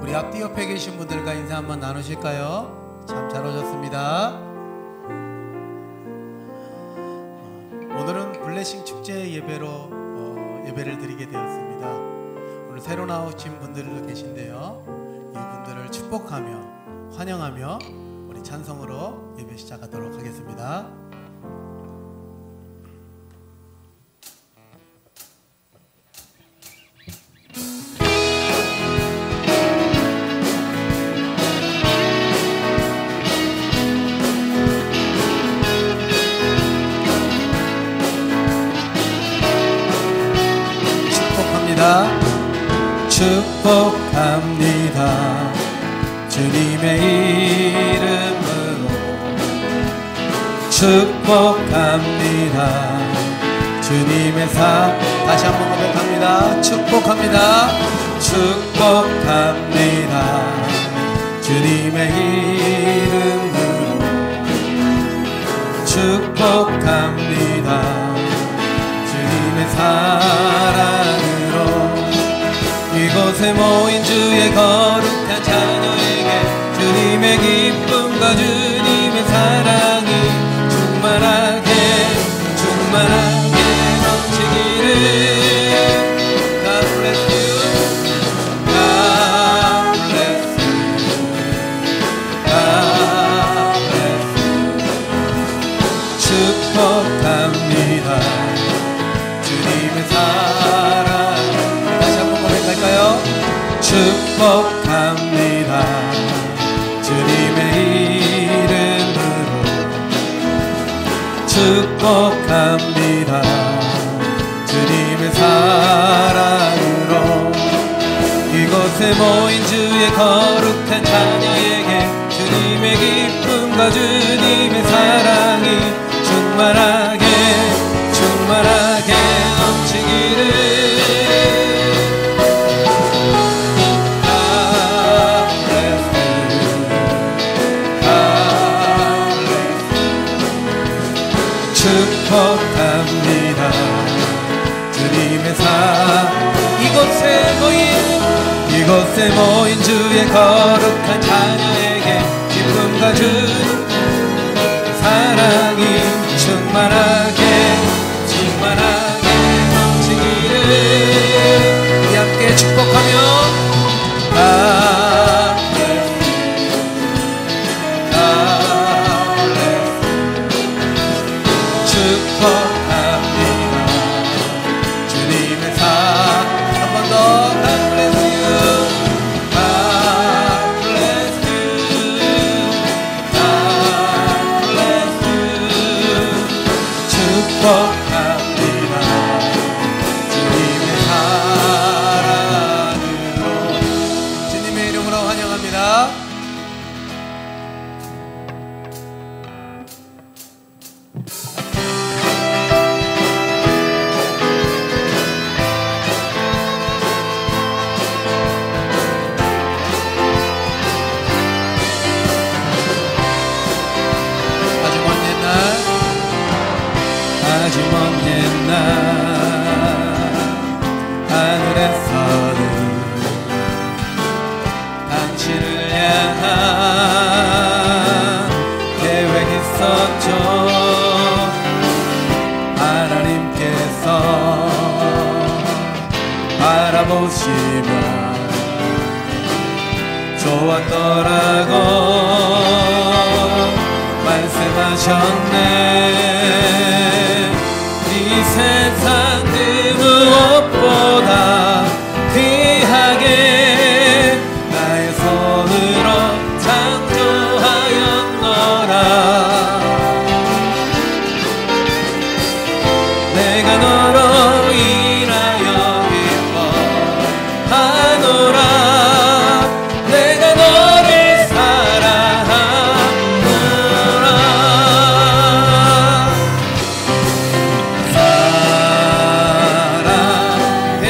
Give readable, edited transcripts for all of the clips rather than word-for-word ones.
우리 앞뒤 옆에 계신 분들과 인사 한번 나누실까요? 참 잘 오셨습니다. 오늘은 블레싱 축제 예배로 예배를 드리게 되었습니다. 오늘 새로 나오신 분들도 계신데요, 이분들을 축복하며 환영하며 우리 찬송으로 예배 시작하도록 하겠습니다. 축복합니다. 주님의 이름으로 축복합니다. 주님의 다시 한번 고백합니다. 축복합니다. 축복합니다. 주님의 이름으로 축복합니다. 주님의 사랑으로 이곳에 모인 주의 거룩한 자녀에게 주님의 기쁨과 주님의 사랑이 충만하게 넘치기를. God bless you. God bless you. God bless you. 축복합니다. 주님의 사랑 축복합니다. 주님의 이름으로 축복합니다. 주님의 사랑으로 이곳에 모인 주의 거룩한 자녀에게 주님의 기쁨과 주님의 사랑이 충만하게 넘치기를. 축복합니다. 주님의 이곳에 모인 주의 거룩한 자녀에게 기쁨과 사랑이 충만하게 넘치기를. 우리 함께 축복하며 하늘에서는 당신을 향한 계획 있었죠. 하나님께서 바라보시며 좋았더라고 말씀하셨네. 이 세상 그 무엇보다 귀하게 나의 손으로 창조하였노라. 내가 너로 인하여 기뻐하노라. 내가 너를 사랑하노라. 사랑해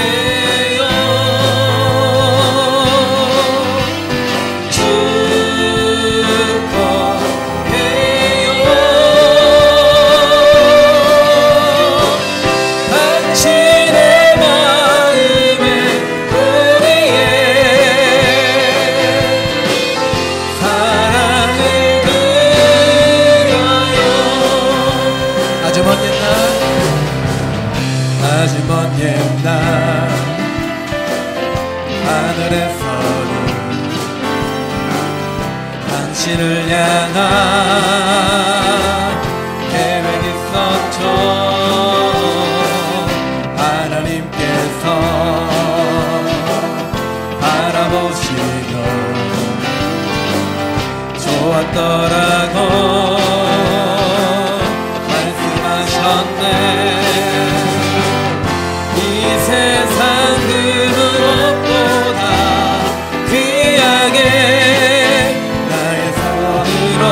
하늘에서는 당신을 향한 계획 있었죠. 하나님께서 바라보시며 좋았더라고 말씀하셨네. 이 세상 그 무엇보다 귀하게 나의 손으로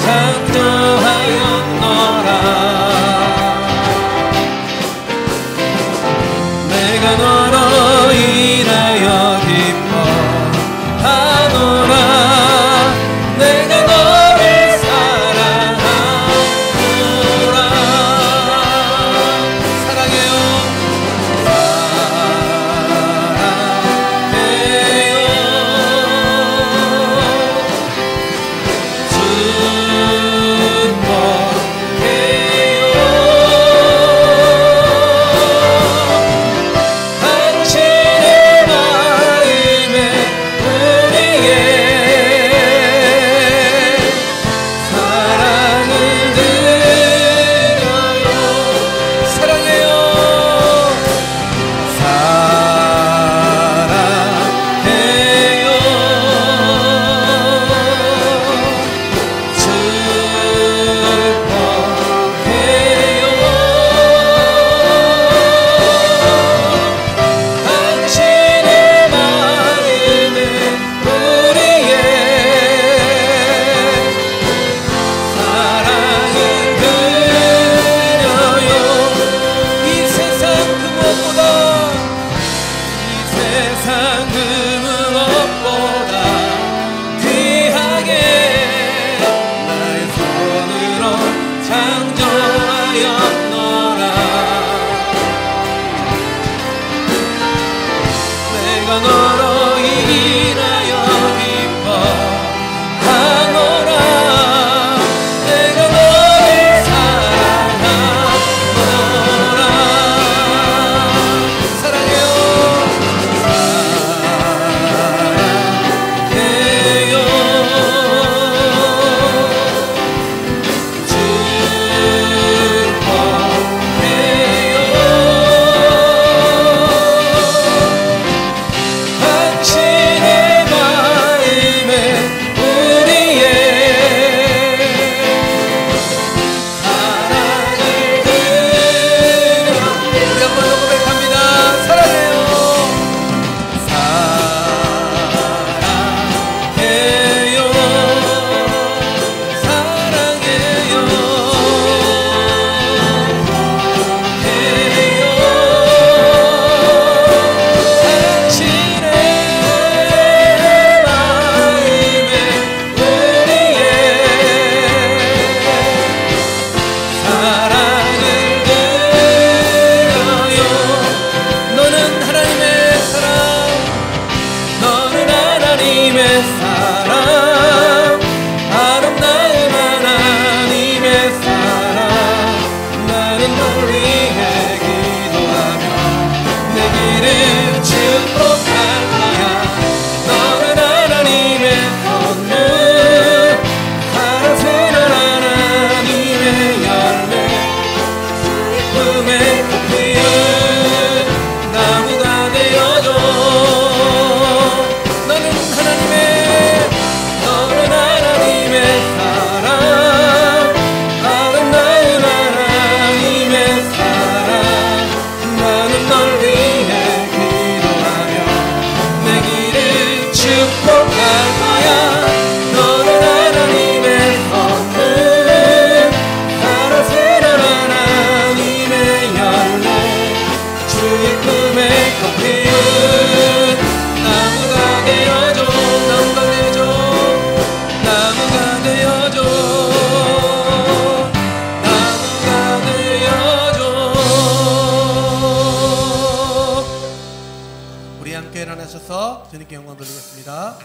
창조하였노라. 내가 너로 인하여 기뻐하노라. 내가 너를 사랑하노라. 사랑해요. 주님께 영광 돌리겠습니다.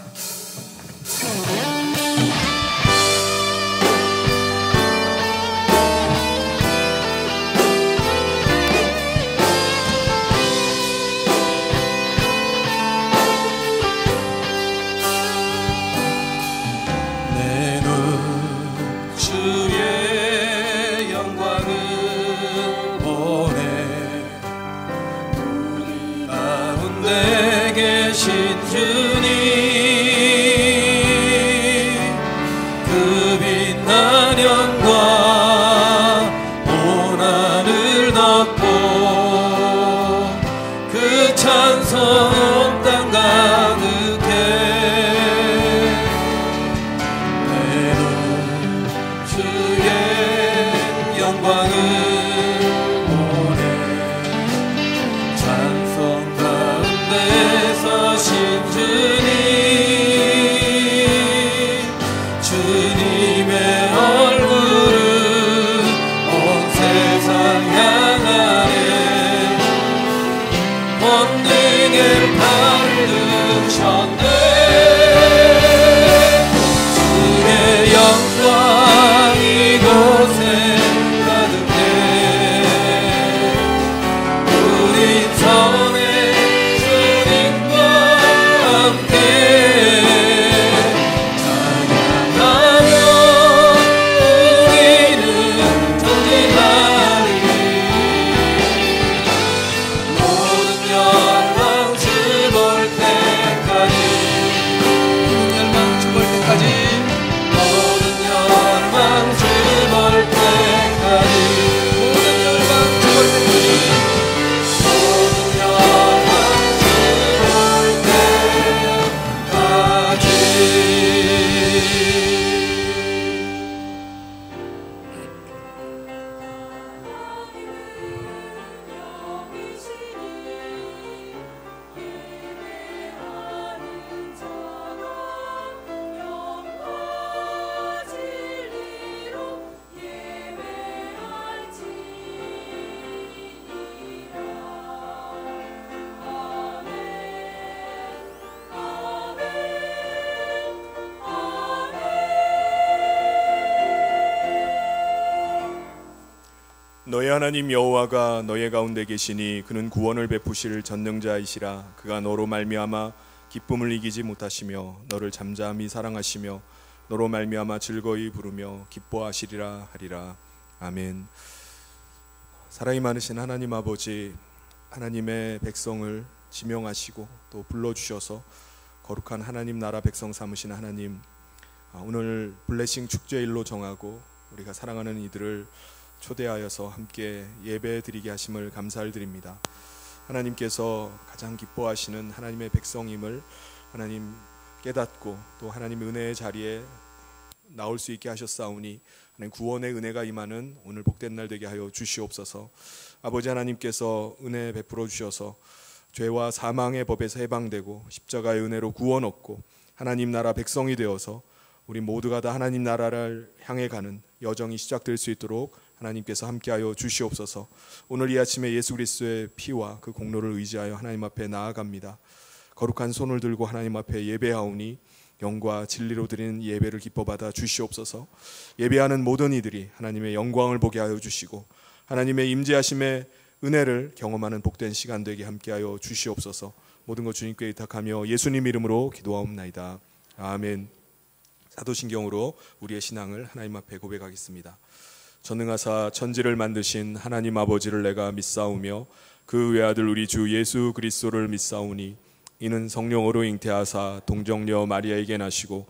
너의 하나님 여호와가 너의 가운데 계시니 그는 구원을 베푸실 전능자이시라. 그가 너로 말미암아 기쁨을 이기지 못하시며 너를 잠잠히 사랑하시며 너로 말미암아 즐거이 부르며 기뻐하시리라 하리라. 아멘. 사랑이 많으신 하나님 아버지, 하나님의 백성을 지명하시고 또 불러주셔서 거룩한 하나님 나라 백성 삼으신 하나님, 오늘 블레싱 축제일로 정하고 우리가 사랑하는 이들을 초대하여서 함께 예배 드리게 하심을 감사를 드립니다. 하나님께서 가장 기뻐하시는 하나님의 백성임을 하나님 깨닫고 또 하나님의 은혜의 자리에 나올 수 있게 하셨사오니 하나님 구원의 은혜가 임하는 오늘 복된 날 되게 하여 주시옵소서. 아버지 하나님께서 은혜 베풀어 주셔서 죄와 사망의 법에서 해방되고 십자가의 은혜로 구원 얻고 하나님 나라 백성이 되어서 우리 모두가 다 하나님 나라를 향해 가는 여정이 시작될 수 있도록 하나님께서 함께하여 주시옵소서. 오늘 이 아침에 예수 그리스도의 피와 그 공로를 의지하여 하나님 앞에 나아갑니다. 거룩한 손을 들고 하나님 앞에 예배하오니 영과 진리로 드리는 예배를 기뻐받아 주시옵소서. 예배하는 모든 이들이 하나님의 영광을 보게 하여 주시고 하나님의 임재하심의 은혜를 경험하는 복된 시간 되게 함께하여 주시옵소서. 모든 것 주님께 의탁하며 예수님 이름으로 기도하옵나이다. 아멘. 사도신경으로 우리의 신앙을 하나님 앞에 고백하겠습니다. 전능하사 천지를 만드신 하나님 아버지를 내가 믿사오며 그 외아들 우리 주 예수 그리스도를 믿사오니 이는 성령으로 잉태하사 동정녀 마리아에게 나시고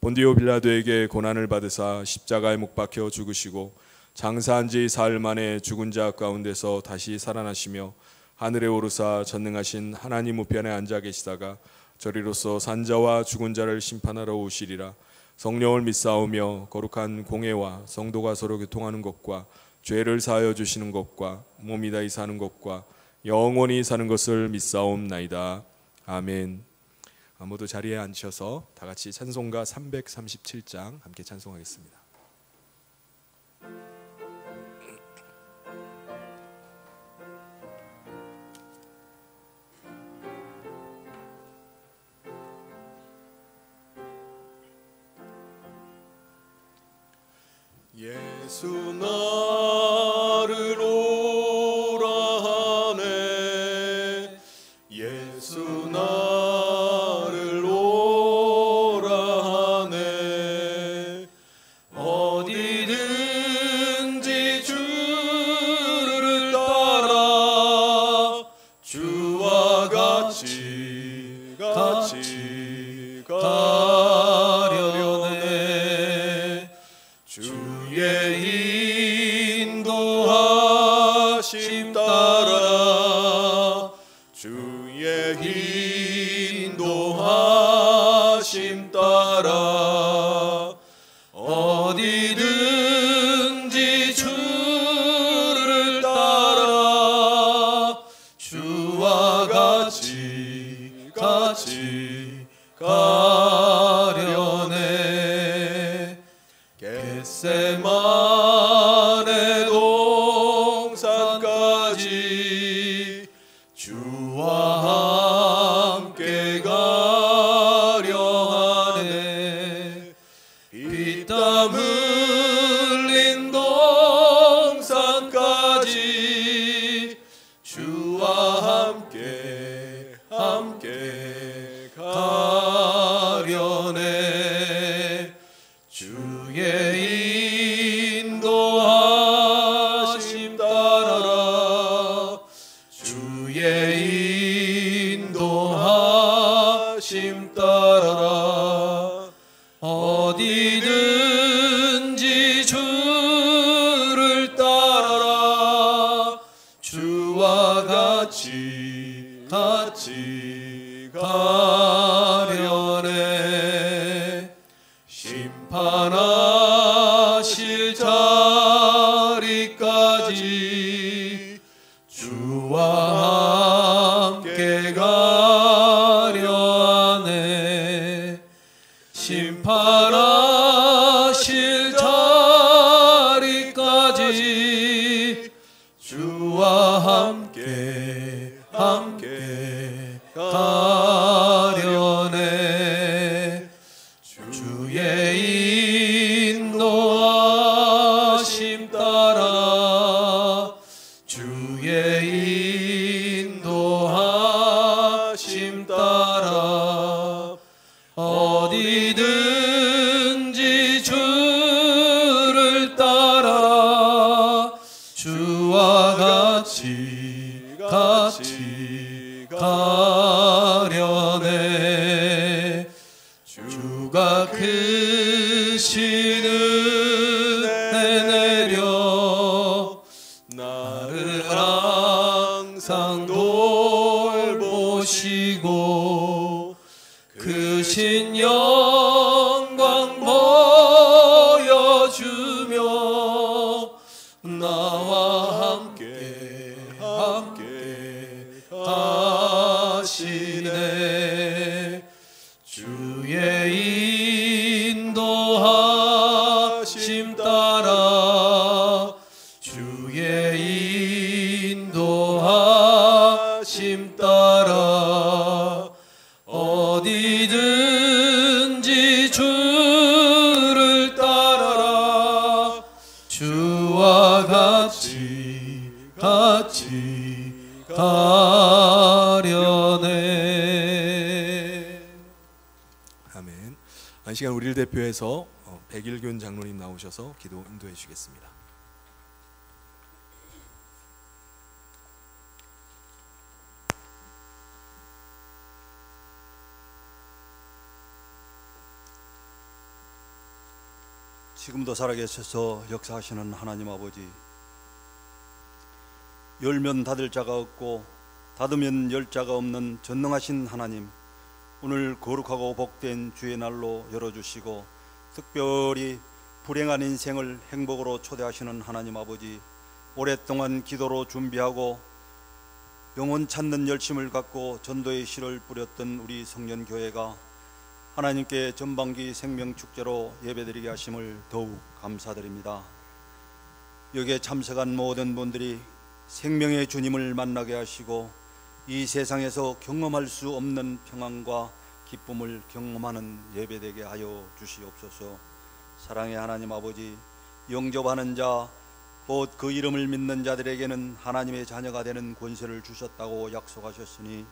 본디오 빌라도에게 고난을 받으사 십자가에 못 박혀 죽으시고 장사한 지 사흘 만에 죽은 자 가운데서 다시 살아나시며 하늘에 오르사 전능하신 하나님 우편에 앉아 계시다가 저리로서 산자와 죽은 자를 심판하러 오시리라. 성령을 믿사오며 거룩한 공회와 성도가 서로 교통하는 것과 죄를 사하여 주시는 것과 몸이 다히 사는 것과 영원히 사는 것을 믿사옵나이다. 아멘. 모두 자리에 앉으셔서 다 같이 찬송가 337장 함께 찬송하겠습니다. 예수 나를 오라 하네. 예수 나를 오라 하네. 어디든지 주를 따라 주와 같이 가려네. 주의 인도하심 따라 주의 인도하심 따라 어디든지 주를 따라 주와 같이 가려네. 겟세마네 동산까지 주와 함께 가려 하네. 피땀 흘린 동산까지 주와 함께 가려네. 주의 인도하심 따라 주의 인도하심 따라 어디든지 주를 따라 주와 같이 가려네. 심판하실 자리까지 주와 함께 가려 하네. 심판하실 자리까지 주와 함께 가려네. 주의 인도하심 따라 어디든지 주를 따라 주와 같이 가려네. 주가 크신 은혜 내려 나를 항상 돌보시고 크신 영광 보여주며 나와 함께 하시네. 주의 인도하심 따라 주의 인도하심 따라 어디든지 주를 따라라. 주와 같이 가려네. 아멘. 한 시간 우리를 대표해서 백일균 장로님 나오셔서 기도 인도해 주시겠습니다. 지금도 살아계셔서 역사하시는 하나님 아버지, 열면 닫을 자가 없고 닫으면 열 자가 없는 전능하신 하나님, 오늘 거룩하고 복된 주의 날로 열어주시고 특별히 불행한 인생을 행복으로 초대하시는 하나님 아버지, 오랫동안 기도로 준비하고 영혼 찾는 열심을 갖고 전도의 씨를 뿌렸던 우리 성년교회가 하나님께 전반기 생명축제로 예배드리게 하심을 더욱 감사드립니다. 여기에 참석한 모든 분들이 생명의 주님을 만나게 하시고 이 세상에서 경험할 수 없는 평안과 기쁨을 경험하는 예배되게 하여 주시옵소서. 사랑의 하나님 아버지, 영접하는 자 곧 그 이름을 믿는 자들에게는 하나님의 자녀가 되는 권세를 주셨다고 약속하셨으니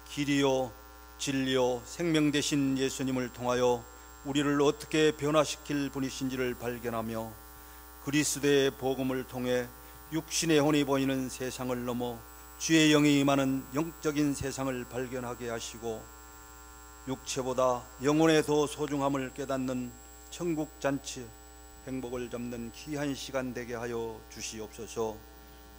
길이요 진리요 생명 되신 예수님을 통하여 우리를 어떻게 변화시킬 분이신지를 발견하며 그리스도의 복음을 통해 육신의 혼이 보이는 세상을 넘어 주의 영이 임하는 영적인 세상을 발견하게 하시고 육체보다 영혼의 더 소중함을 깨닫는 천국 잔치 행복을 잡는 귀한 시간 되게 하여 주시옵소서.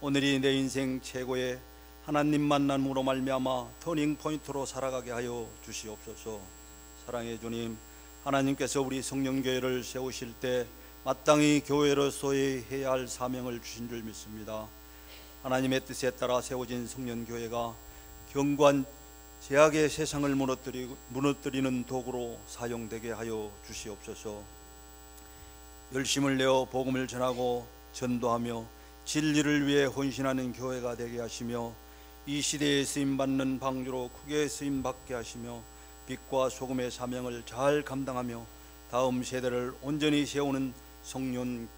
오늘이 내 인생 최고의 하나님 만남으로 말미암아 터닝 포인트로 살아가게 하여 주시옵소서. 사랑의 주님, 하나님께서 우리 성령교회를 세우실 때 마땅히 교회로서의 해야 할 사명을 주신 줄 믿습니다. 하나님의 뜻에 따라 세워진 성년교회가 견고한 제약의 세상을 무너뜨리는 도구로 사용되게 하여 주시옵소서. 열심을 내어 복음을 전하고 전도하며 진리를 위해 헌신하는 교회가 되게 하시며 이 시대에 쓰임받는 방주로 크게 쓰임받게 하시며 빛과 소금의 사명을 잘 감당하며 다음 세대를 온전히 세우는 성년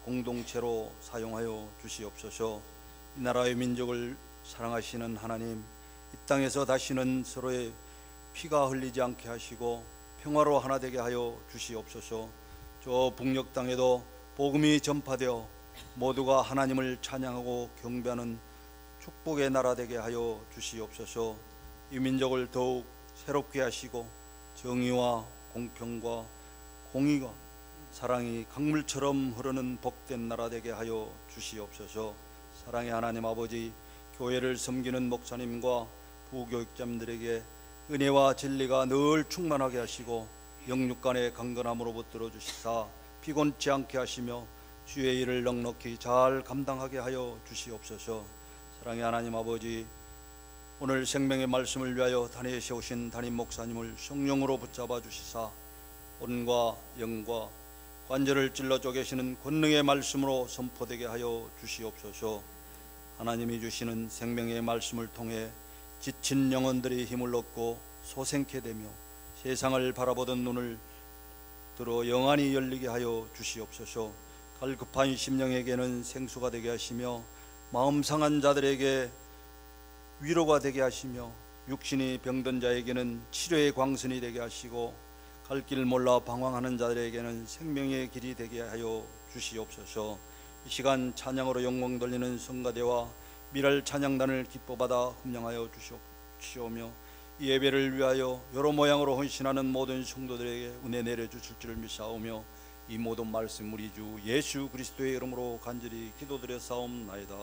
공동체로 사용하여 주시옵소서. 이 나라의 민족을 사랑하시는 하나님, 이 땅에서 다시는 서로의 피가 흘리지 않게 하시고 평화로 하나 되게 하여 주시옵소서. 저 북녘 땅에도 복음이 전파되어 모두가 하나님을 찬양하고 경배하는 축복의 나라 되게 하여 주시옵소서. 이 민족을 더욱 새롭게 하시고 정의와 공평과 공의가 사랑이 강물처럼 흐르는 복된 나라 되게 하여 주시옵소서. 사랑의 하나님 아버지, 교회를 섬기는 목사님과 부교육자들에게 은혜와 진리가 늘 충만하게 하시고 영육간의 강건함으로 붙들어 주시사 피곤치 않게 하시며 주의 일을 넉넉히 잘 감당하게 하여 주시옵소서. 사랑의 하나님 아버지, 오늘 생명의 말씀을 위하여 단위에 세우신 담임 목사님을 성령으로 붙잡아 주시사 혼과 영과 관절을 찔러 쪼개시는 권능의 말씀으로 선포되게 하여 주시옵소서. 하나님이 주시는 생명의 말씀을 통해 지친 영혼들이 힘을 얻고 소생케 되며 세상을 바라보던 눈을 들어 영안이 열리게 하여 주시옵소서. 갈급한 심령에게는 생수가 되게 하시며 마음 상한 자들에게 위로가 되게 하시며 육신이 병든 자에게는 치료의 광선이 되게 하시고 갈 길 몰라 방황하는 자들에게는 생명의 길이 되게 하여 주시옵소서. 이 시간 찬양으로 영광 돌리는 성가대와 미랄 찬양단을 기뻐받아 흠령하여 주시오며 이 예배를 위하여 여러 모양으로 헌신하는 모든 성도들에게 은혜 내려주실 줄 믿사오며 이 모든 말씀 우리 주 예수 그리스도의 이름으로 간절히 기도드려 사옵나이다.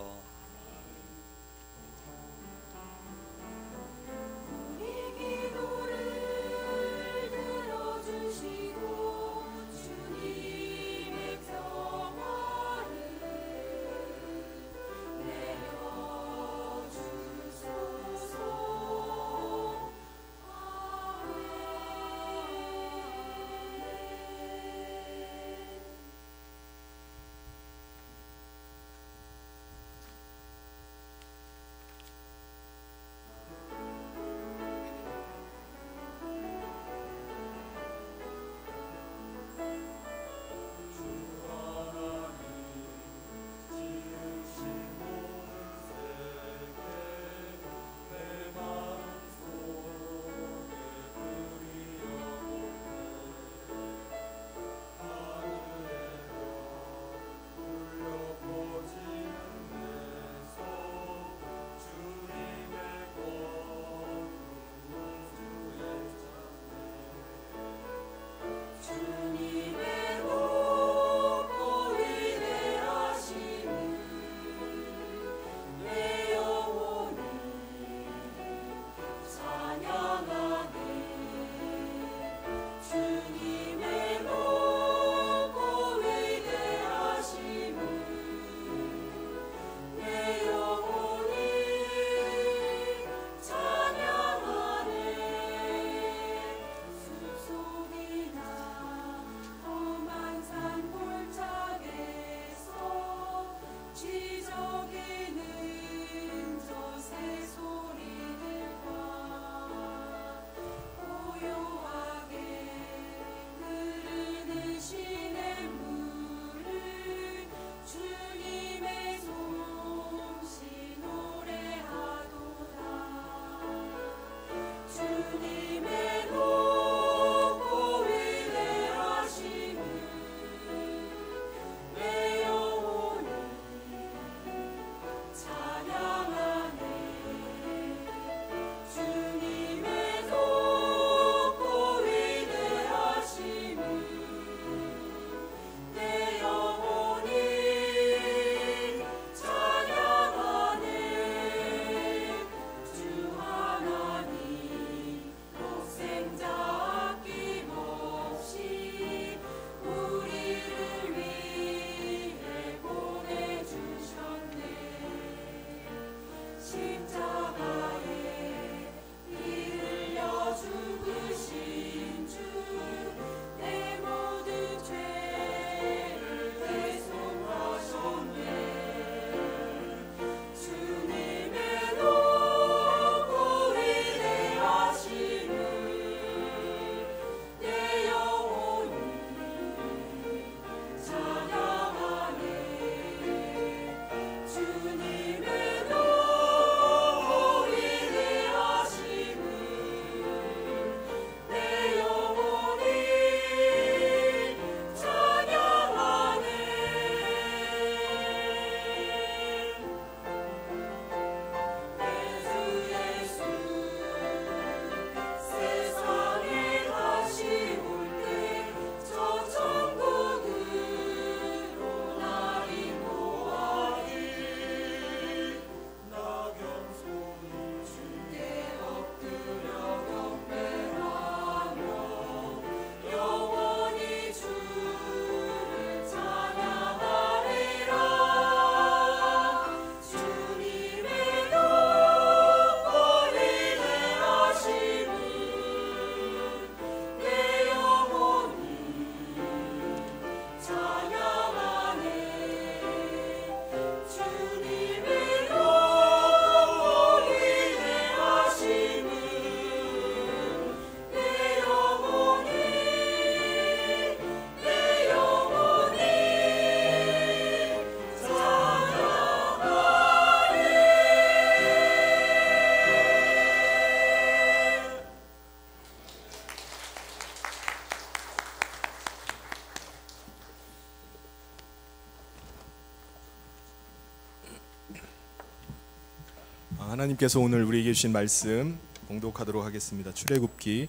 하나님께서 오늘 우리에게 주신 말씀 봉독하도록 하겠습니다. 출애굽기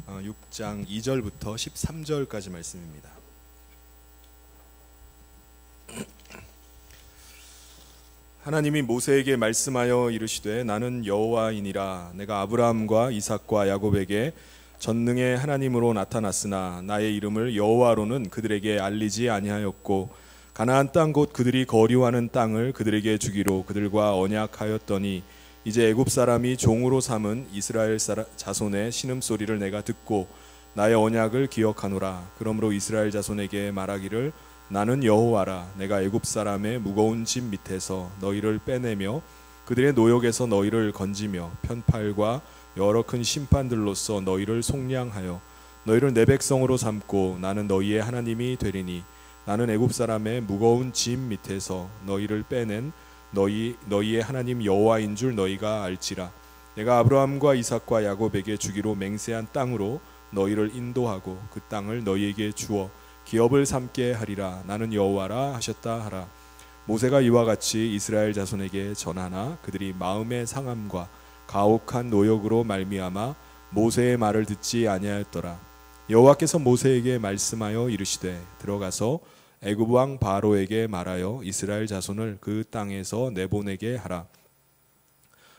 6장 2절부터 13절까지 말씀입니다. 하나님이 모세에게 말씀하여 이르시되 나는 여호와이니라. 내가 아브라함과 이삭과 야곱에게 전능의 하나님으로 나타났으나 나의 이름을 여호와로는 그들에게 알리지 아니하였고 가나안 땅 곧 그들이 거류하는 땅을 그들에게 주기로 그들과 언약하였더니 이제 애굽 사람이 종으로 삼은 이스라엘 자손의 신음소리를 내가 듣고 나의 언약을 기억하노라. 그러므로 이스라엘 자손에게 말하기를 나는 여호와라. 내가 애굽 사람의 무거운 짐 밑에서 너희를 빼내며 그들의 노역에서 너희를 건지며 편팔과 여러 큰 심판들로서 너희를 속량하여 너희를 내 백성으로 삼고 나는 너희의 하나님이 되리니 나는 애굽 사람의 무거운 짐 밑에서 너희를 빼낸 너희의 하나님 여호와인 줄 너희가 알지라. 내가 아브라함과 이삭과 야곱에게 주기로 맹세한 땅으로 너희를 인도하고 그 땅을 너희에게 주어 기업을 삼게 하리라. 나는 여호와라 하셨다 하라. 모세가 이와 같이 이스라엘 자손에게 전하나 그들이 마음의 상함과 가혹한 노역으로 말미암아 모세의 말을 듣지 아니하였더라. 여호와께서 모세에게 말씀하여 이르시되 들어가서 애굽 왕 바로에게 말하여 이스라엘 자손을 그 땅에서 내보내게 하라.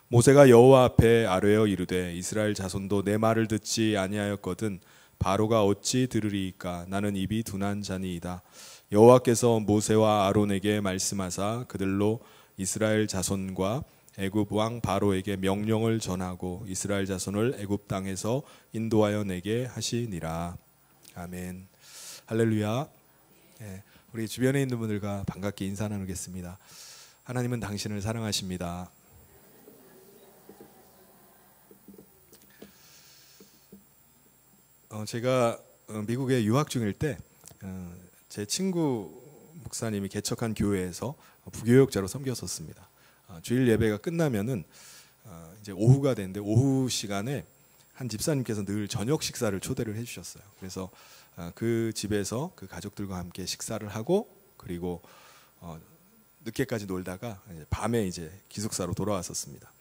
모세가 여호와 앞에 아뢰어 이르되 이스라엘 자손도 내 말을 듣지 아니하였거든 바로가 어찌 들으리이까. 나는 입이 둔한 자니이다. 여호와께서 모세와 아론에게 말씀하사 그들로 이스라엘 자손과 애굽 왕 바로에게 명령을 전하고 이스라엘 자손을 애굽 땅에서 인도하여 내게 하시니라. 아멘. 할렐루야. 우리 주변에 있는 분들과 반갑게 인사 나누겠습니다. 하나님은 당신을 사랑하십니다. 제가 미국에 유학 중일 때 제 친구 목사님이 개척한 교회에서 부교역자로 섬겼었습니다. 주일 예배가 끝나면은 이제 오후가 되는데 오후 시간에 한 집사님께서 늘 저녁 식사를 초대를 해주셨어요. 그래서 그 집에서 그 가족들과 함께 식사를 하고 그리고 늦게까지 놀다가 밤에 이제 기숙사로 돌아왔었습니다.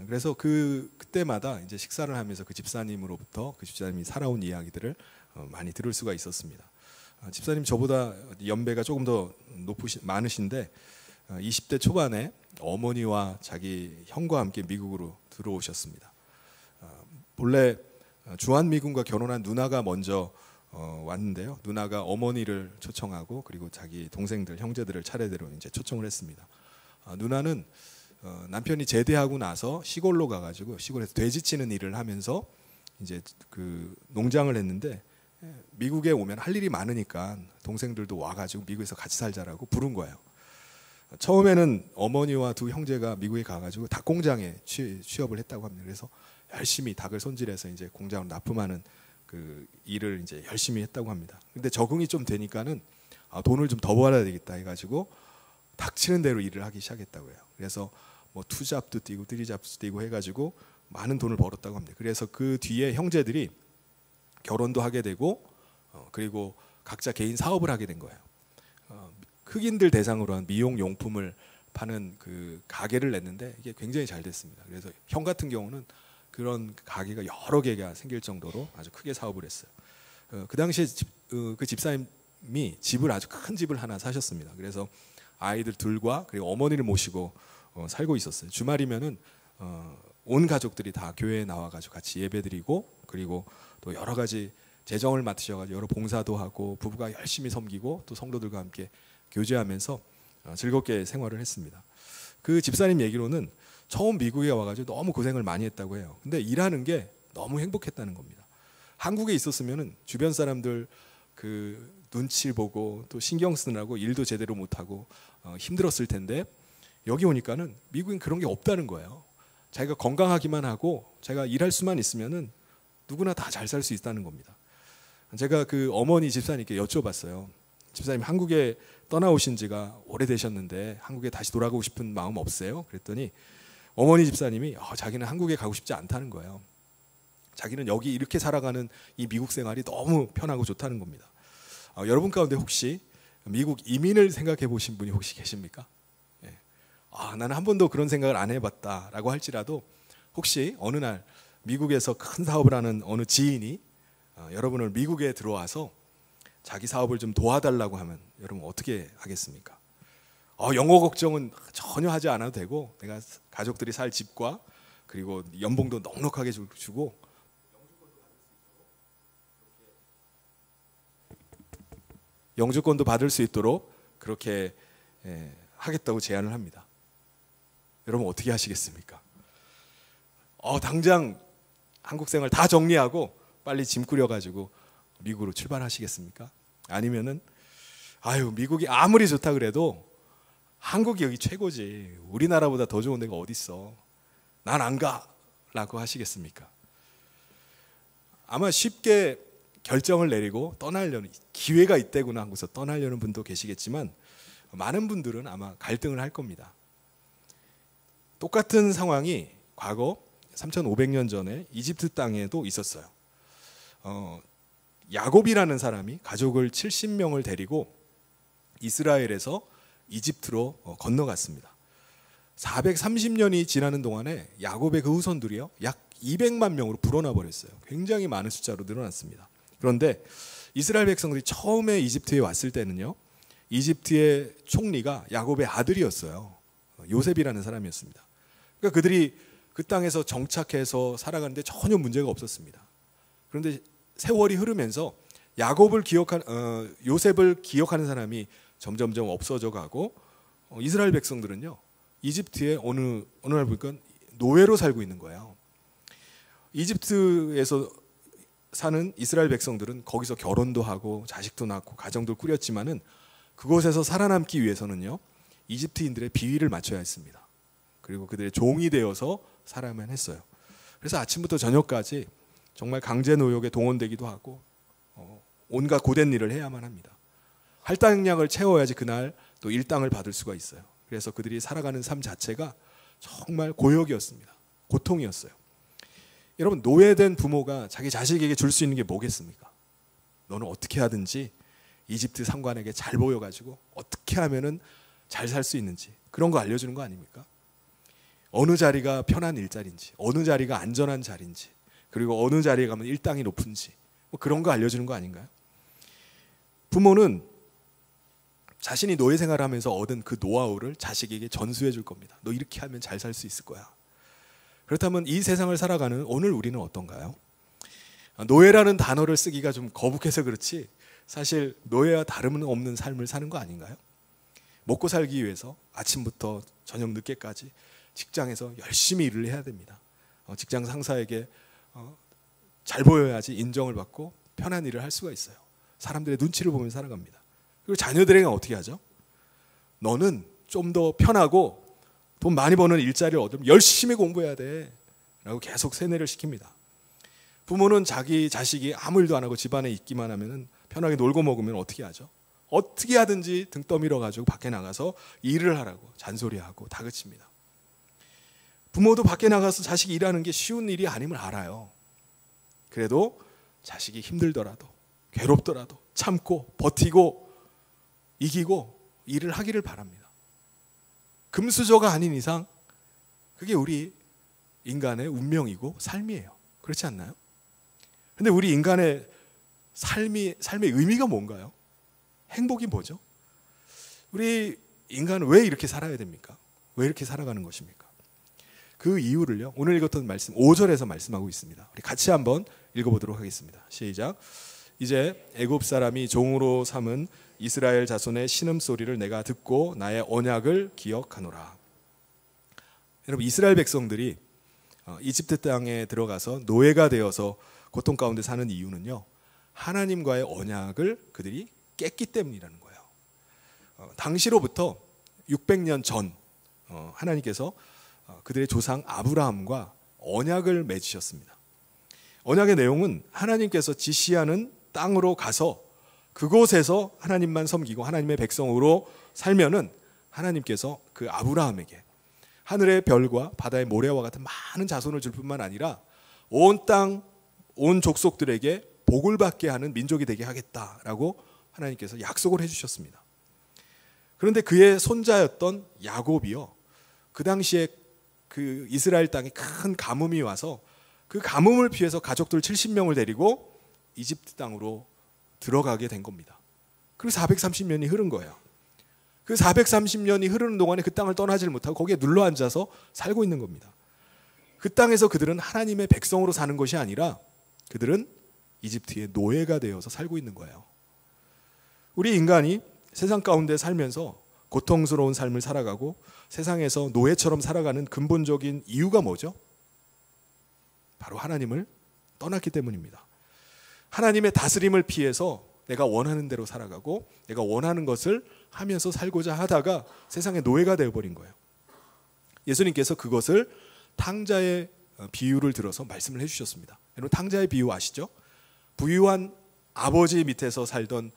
그래서 그때마다 이제 식사를 하면서 그 집사님으로부터 그 집사님이 살아온 이야기들을 많이 들을 수가 있었습니다. 집사님 저보다 연배가 조금 더 많으신데 20대 초반에 어머니와 자기 형과 함께 미국으로 들어오셨습니다. 본래 주한미군과 결혼한 누나가 먼저 왔는데요. 누나가 어머니를 초청하고 그리고 자기 동생들, 형제들을 차례대로 이제 초청을 했습니다. 누나는 남편이 제대하고 나서 시골로 가가지고 시골에서 돼지 치는 일을 하면서 이제 그 농장을 했는데 미국에 오면 할 일이 많으니까 동생들도 와가지고 미국에서 같이 살자라고 부른 거예요. 처음에는 어머니와 두 형제가 미국에 가가지고 닭 공장에 취업을 했다고 합니다. 그래서 열심히 닭을 손질해서 이제 공장으로 납품하는 그 일을 이제 열심히 했다고 합니다. 근데 적응이 좀 되니까는 돈을 좀 더 벌어야 되겠다 해가지고 닥치는 대로 일을 하기 시작했다고 해요. 그래서 뭐 투잡도 뛰고 쓰리잡도 뛰고 해가지고 많은 돈을 벌었다고 합니다. 그래서 그 뒤에 형제들이 결혼도 하게 되고 그리고 각자 개인 사업을 하게 된 거예요. 흑인들 대상으로 한 미용 용품을 파는 그 가게를 냈는데 이게 굉장히 잘 됐습니다. 그래서 형 같은 경우는 그런 가게가 여러 개가 생길 정도로 아주 크게 사업을 했어요. 그 당시에 그 집사님이 집을 아주 큰 집을 하나 사셨습니다. 그래서 아이들 둘과 그리고 어머니를 모시고 살고 있었어요. 주말이면은 온 가족들이 다 교회에 나와가지고 같이 예배드리고 그리고 또 여러 가지 재정을 맡으셔가지고 여러 봉사도 하고 부부가 열심히 섬기고 또 성도들과 함께 교제하면서 즐겁게 생활을 했습니다. 그 집사님 얘기로는 처음 미국에 와가지고 너무 고생을 많이 했다고 해요. 근데 일하는 게 너무 행복했다는 겁니다. 한국에 있었으면은 주변 사람들 그 눈치를 보고 또 신경 쓰느라고 일도 제대로 못하고 힘들었을 텐데 여기 오니까는 미국엔 그런 게 없다는 거예요. 자기가 건강하기만 하고 자기가 일할 수만 있으면은 누구나 다 잘 살 수 있다는 겁니다. 제가 그 어머니 집사님께 여쭤봤어요. 집사님 한국에 떠나오신 지가 오래되셨는데 한국에 다시 돌아가고 싶은 마음 없어요? 그랬더니 어머니 집사님이 자기는 한국에 가고 싶지 않다는 거예요. 자기는 여기 이렇게 살아가는 이 미국 생활이 너무 편하고 좋다는 겁니다. 여러분 가운데 혹시 미국 이민을 생각해 보신 분이 혹시 계십니까? 나는 한 번도 그런 생각을 안 해봤다라고 할지라도 혹시 어느 날 미국에서 큰 사업을 하는 어느 지인이 여러분을 미국에 들어와서 자기 사업을 좀 도와달라고 하면 여러분 어떻게 하겠습니까? 영어 걱정은 전혀 하지 않아도 되고 내가 가족들이 살 집과 그리고 연봉도 넉넉하게 주고 영주권도 받을 수 있도록 그렇게 하겠다고 제안을 합니다. 여러분 어떻게 하시겠습니까? 당장 한국 생활 다 정리하고 빨리 짐 꾸려가지고 미국으로 출발하시겠습니까? 아니면은 미국이 아무리 좋다 그래도 한국이 여기 최고지, 우리나라보다 더 좋은 데가 어디 있어, 난 안 가 라고 하시겠습니까? 아마 쉽게 결정을 내리고 떠나려는 기회가 있대구나 하고서 떠나려는 분도 계시겠지만 많은 분들은 아마 갈등을 할 겁니다. 똑같은 상황이 과거 3500년 전에 이집트 땅에도 있었어요. 야곱이라는 사람이 가족을 70명을 데리고 이스라엘에서 이집트로 건너갔습니다. 430년이 지나는 동안에 야곱의 그 후손들이요 약 200만 명으로 불어나 버렸어요. 굉장히 많은 숫자로 늘어났습니다. 그런데 이스라엘 백성들이 처음에 이집트에 왔을 때는요, 이집트의 총리가 야곱의 아들이었어요. 요셉이라는 사람이었습니다. 그러니까 그들이 그 땅에서 정착해서 살아가는데 전혀 문제가 없었습니다. 그런데 세월이 흐르면서 요셉을 기억하는 사람이 점점점 없어져 가고 이스라엘 백성들은요 이집트에 어느 날 보니까 노예로 살고 있는 거예요. 이집트에서 사는 이스라엘 백성들은 거기서 결혼도 하고 자식도 낳고 가정도 꾸렸지만은 그곳에서 살아남기 위해서는요 이집트인들의 비위를 맞춰야 했습니다. 그리고 그들의 종이 되어서 살아야만 했어요. 그래서 아침부터 저녁까지 정말 강제 노역에 동원되기도 하고 온갖 고된 일을 해야만 합니다. 할당량을 채워야지 그날 또 일당을 받을 수가 있어요. 그래서 그들이 살아가는 삶 자체가 정말 고역이었습니다. 고통이었어요. 여러분, 노예된 부모가 자기 자식에게 줄 수 있는 게 뭐겠습니까? 너는 어떻게 하든지 이집트 상관에게 잘 보여가지고 어떻게 하면은 잘 살 수 있는지 그런 거 알려주는 거 아닙니까? 어느 자리가 편한 일자리인지, 어느 자리가 안전한 자리인지, 그리고 어느 자리에 가면 일당이 높은지 그런 거 알려주는 거 아닌가요? 부모는 자신이 노예 생활을 하면서 얻은 그 노하우를 자식에게 전수해 줄 겁니다. 너 이렇게 하면 잘 살 수 있을 거야. 그렇다면 이 세상을 살아가는 오늘 우리는 어떤가요? 노예라는 단어를 쓰기가 좀 거북해서 그렇지 사실 노예와 다름은 없는 삶을 사는 거 아닌가요? 먹고 살기 위해서 아침부터 저녁 늦게까지 직장에서 열심히 일을 해야 됩니다. 직장 상사에게 잘 보여야지 인정을 받고 편한 일을 할 수가 있어요. 사람들의 눈치를 보면서 살아갑니다. 그리고 자녀들에게 어떻게 하죠? 너는 좀 더 편하고 돈 많이 버는 일자리를 얻으면 열심히 공부해야 돼 라고 계속 세뇌를 시킵니다. 부모는 자기 자식이 아무 일도 안 하고 집안에 있기만 하면 편하게 놀고 먹으면 어떻게 하죠? 어떻게 하든지 등 떠밀어 가지고 밖에 나가서 일을 하라고 잔소리하고 다그칩니다. 부모도 밖에 나가서 자식이 일하는 게 쉬운 일이 아님을 알아요. 그래도 자식이 힘들더라도 괴롭더라도 참고 버티고 이기고 일을 하기를 바랍니다. 금수저가 아닌 이상 그게 우리 인간의 운명이고 삶이에요. 그렇지 않나요? 근데 우리 인간의 삶의 의미가 뭔가요? 행복이 뭐죠? 우리 인간은 왜 이렇게 살아야 됩니까? 왜 이렇게 살아가는 것입니까? 그 이유를요 오늘 읽었던 말씀 5절에서 말씀하고 있습니다. 우리 같이 한번 읽어보도록 하겠습니다. 시작. 이제 애굽 사람이 종으로 삼은 이스라엘 자손의 신음소리를 내가 듣고 나의 언약을 기억하노라. 여러분, 이스라엘 백성들이 이집트 땅에 들어가서 노예가 되어서 고통 가운데 사는 이유는요 하나님과의 언약을 그들이 깼기 때문이라는 거예요. 당시로부터 600년 전 하나님께서 그들의 조상 아브라함과 언약을 맺으셨습니다. 언약의 내용은 하나님께서 지시하는 땅으로 가서 그곳에서 하나님만 섬기고 하나님의 백성으로 살면은 하나님께서 그 아브라함에게 하늘의 별과 바다의 모래와 같은 많은 자손을 줄 뿐만 아니라 온 땅, 온 족속들에게 복을 받게 하는 민족이 되게 하겠다라고 하나님께서 약속을 해주셨습니다. 그런데 그의 손자였던 야곱이요 그 당시에 그 이스라엘 땅에 큰 가뭄이 와서 그 가뭄을 피해서 가족들 70명을 데리고 이집트 땅으로 들어가게 된 겁니다. 그리고 430년이 흐른 거예요. 그 430년이 흐르는 동안에 그 땅을 떠나질 못하고 거기에 눌러 앉아서 살고 있는 겁니다. 그 땅에서 그들은 하나님의 백성으로 사는 것이 아니라 그들은 이집트의 노예가 되어서 살고 있는 거예요. 우리 인간이 세상 가운데 살면서 고통스러운 삶을 살아가고 세상에서 노예처럼 살아가는 근본적인 이유가 뭐죠? 바로 하나님을 떠났기 때문입니다. 하나님의 다스림을 피해서 내가 원하는 대로 살아가고 내가 원하는 것을 하면서 살고자 하다가 세상의 노예가 되어버린 거예요. 예수님께서 그것을 탕자의 비유를 들어서 말씀을 해주셨습니다. 여러분 탕자의 비유 아시죠? 부유한 아버지 밑에서 살던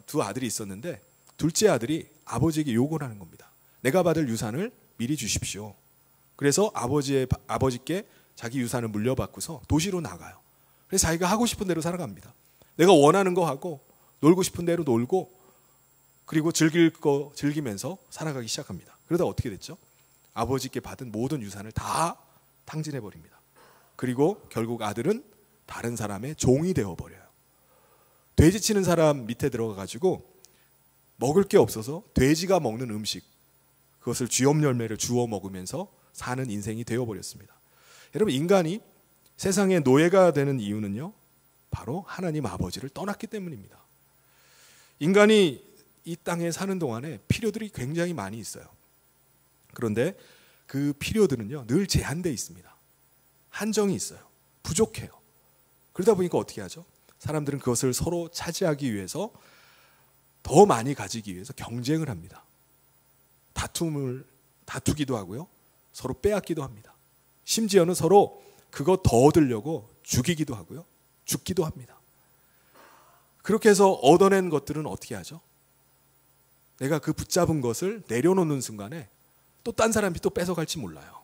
두 아들이 있었는데 둘째 아들이 아버지에게 요구를 하는 겁니다. 내가 받을 유산을 미리 주십시오. 그래서 아버지께 자기 유산을 물려받고서 도시로 나가요. 그래서 자기가 하고 싶은 대로 살아갑니다. 내가 원하는 거 하고 놀고 싶은 대로 놀고 그리고 즐길 거 즐기면서 살아가기 시작합니다. 그러다 어떻게 됐죠? 아버지께 받은 모든 유산을 다 탕진해버립니다. 그리고 결국 아들은 다른 사람의 종이 되어버려요. 돼지 치는 사람 밑에 들어가가지고 먹을 게 없어서 돼지가 먹는 음식 그것을 쥐엄 열매를 주워 먹으면서 사는 인생이 되어버렸습니다. 여러분 인간이 세상의 노예가 되는 이유는요 바로 하나님 아버지를 떠났기 때문입니다. 인간이 이 땅에 사는 동안에 필요들이 굉장히 많이 있어요. 그런데 그 필요들은요 늘 제한되어 있습니다. 한정이 있어요. 부족해요. 그러다 보니까 어떻게 하죠? 사람들은 그것을 서로 차지하기 위해서 더 많이 가지기 위해서 경쟁을 합니다. 다투기도 하고요. 서로 빼앗기도 합니다. 심지어는 서로 그거 더 얻으려고 죽이기도 하고요. 죽기도 합니다. 그렇게 해서 얻어낸 것들은 어떻게 하죠? 내가 그 붙잡은 것을 내려놓는 순간에 또 딴 사람이 또 뺏어갈지 몰라요.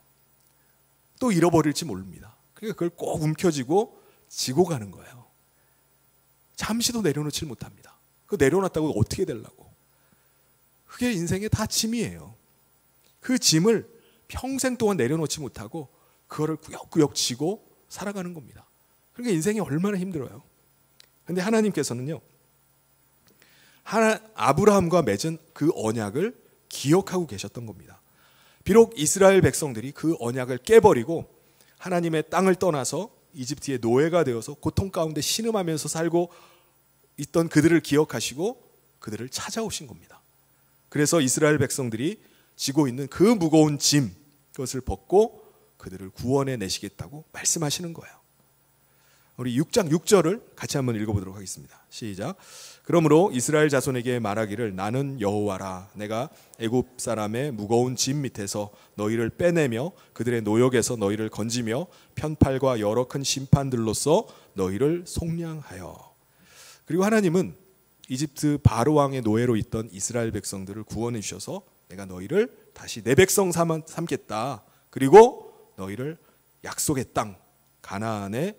또 잃어버릴지 모릅니다. 그러니까 그걸 꼭 움켜쥐고 지고 가는 거예요. 잠시도 내려놓지 못합니다. 그거 내려놨다고 어떻게 되려고. 그게 인생의 다 짐이에요. 그 짐을 평생 동안 내려놓지 못하고 그거를 꾸역꾸역 지고 살아가는 겁니다. 그러니까 인생이 얼마나 힘들어요. 그런데 하나님께서는요 아브라함과 맺은 그 언약을 기억하고 계셨던 겁니다. 비록 이스라엘 백성들이 그 언약을 깨버리고 하나님의 땅을 떠나서 이집트의 노예가 되어서 고통 가운데 신음하면서 살고 있던 그들을 기억하시고 그들을 찾아오신 겁니다. 그래서 이스라엘 백성들이 지고 있는 그 무거운 짐 그것을 벗고 그들을 구원해 내시겠다고 말씀하시는 거예요. 우리 6장 6절을 같이 한번 읽어보도록 하겠습니다. 시작. 그러므로 이스라엘 자손에게 말하기를 나는 여호와라. 내가 애굽 사람의 무거운 짐 밑에서 너희를 빼내며 그들의 노역에서 너희를 건지며 편팔과 여러 큰 심판들로서 너희를 속량하여. 그리고 하나님은 이집트 바로 왕의 노예로 있던 이스라엘 백성들을 구원해 주셔서 내가 너희를 다시 내 백성 삼겠다. 그리고 너희를 약속의 땅 가나안에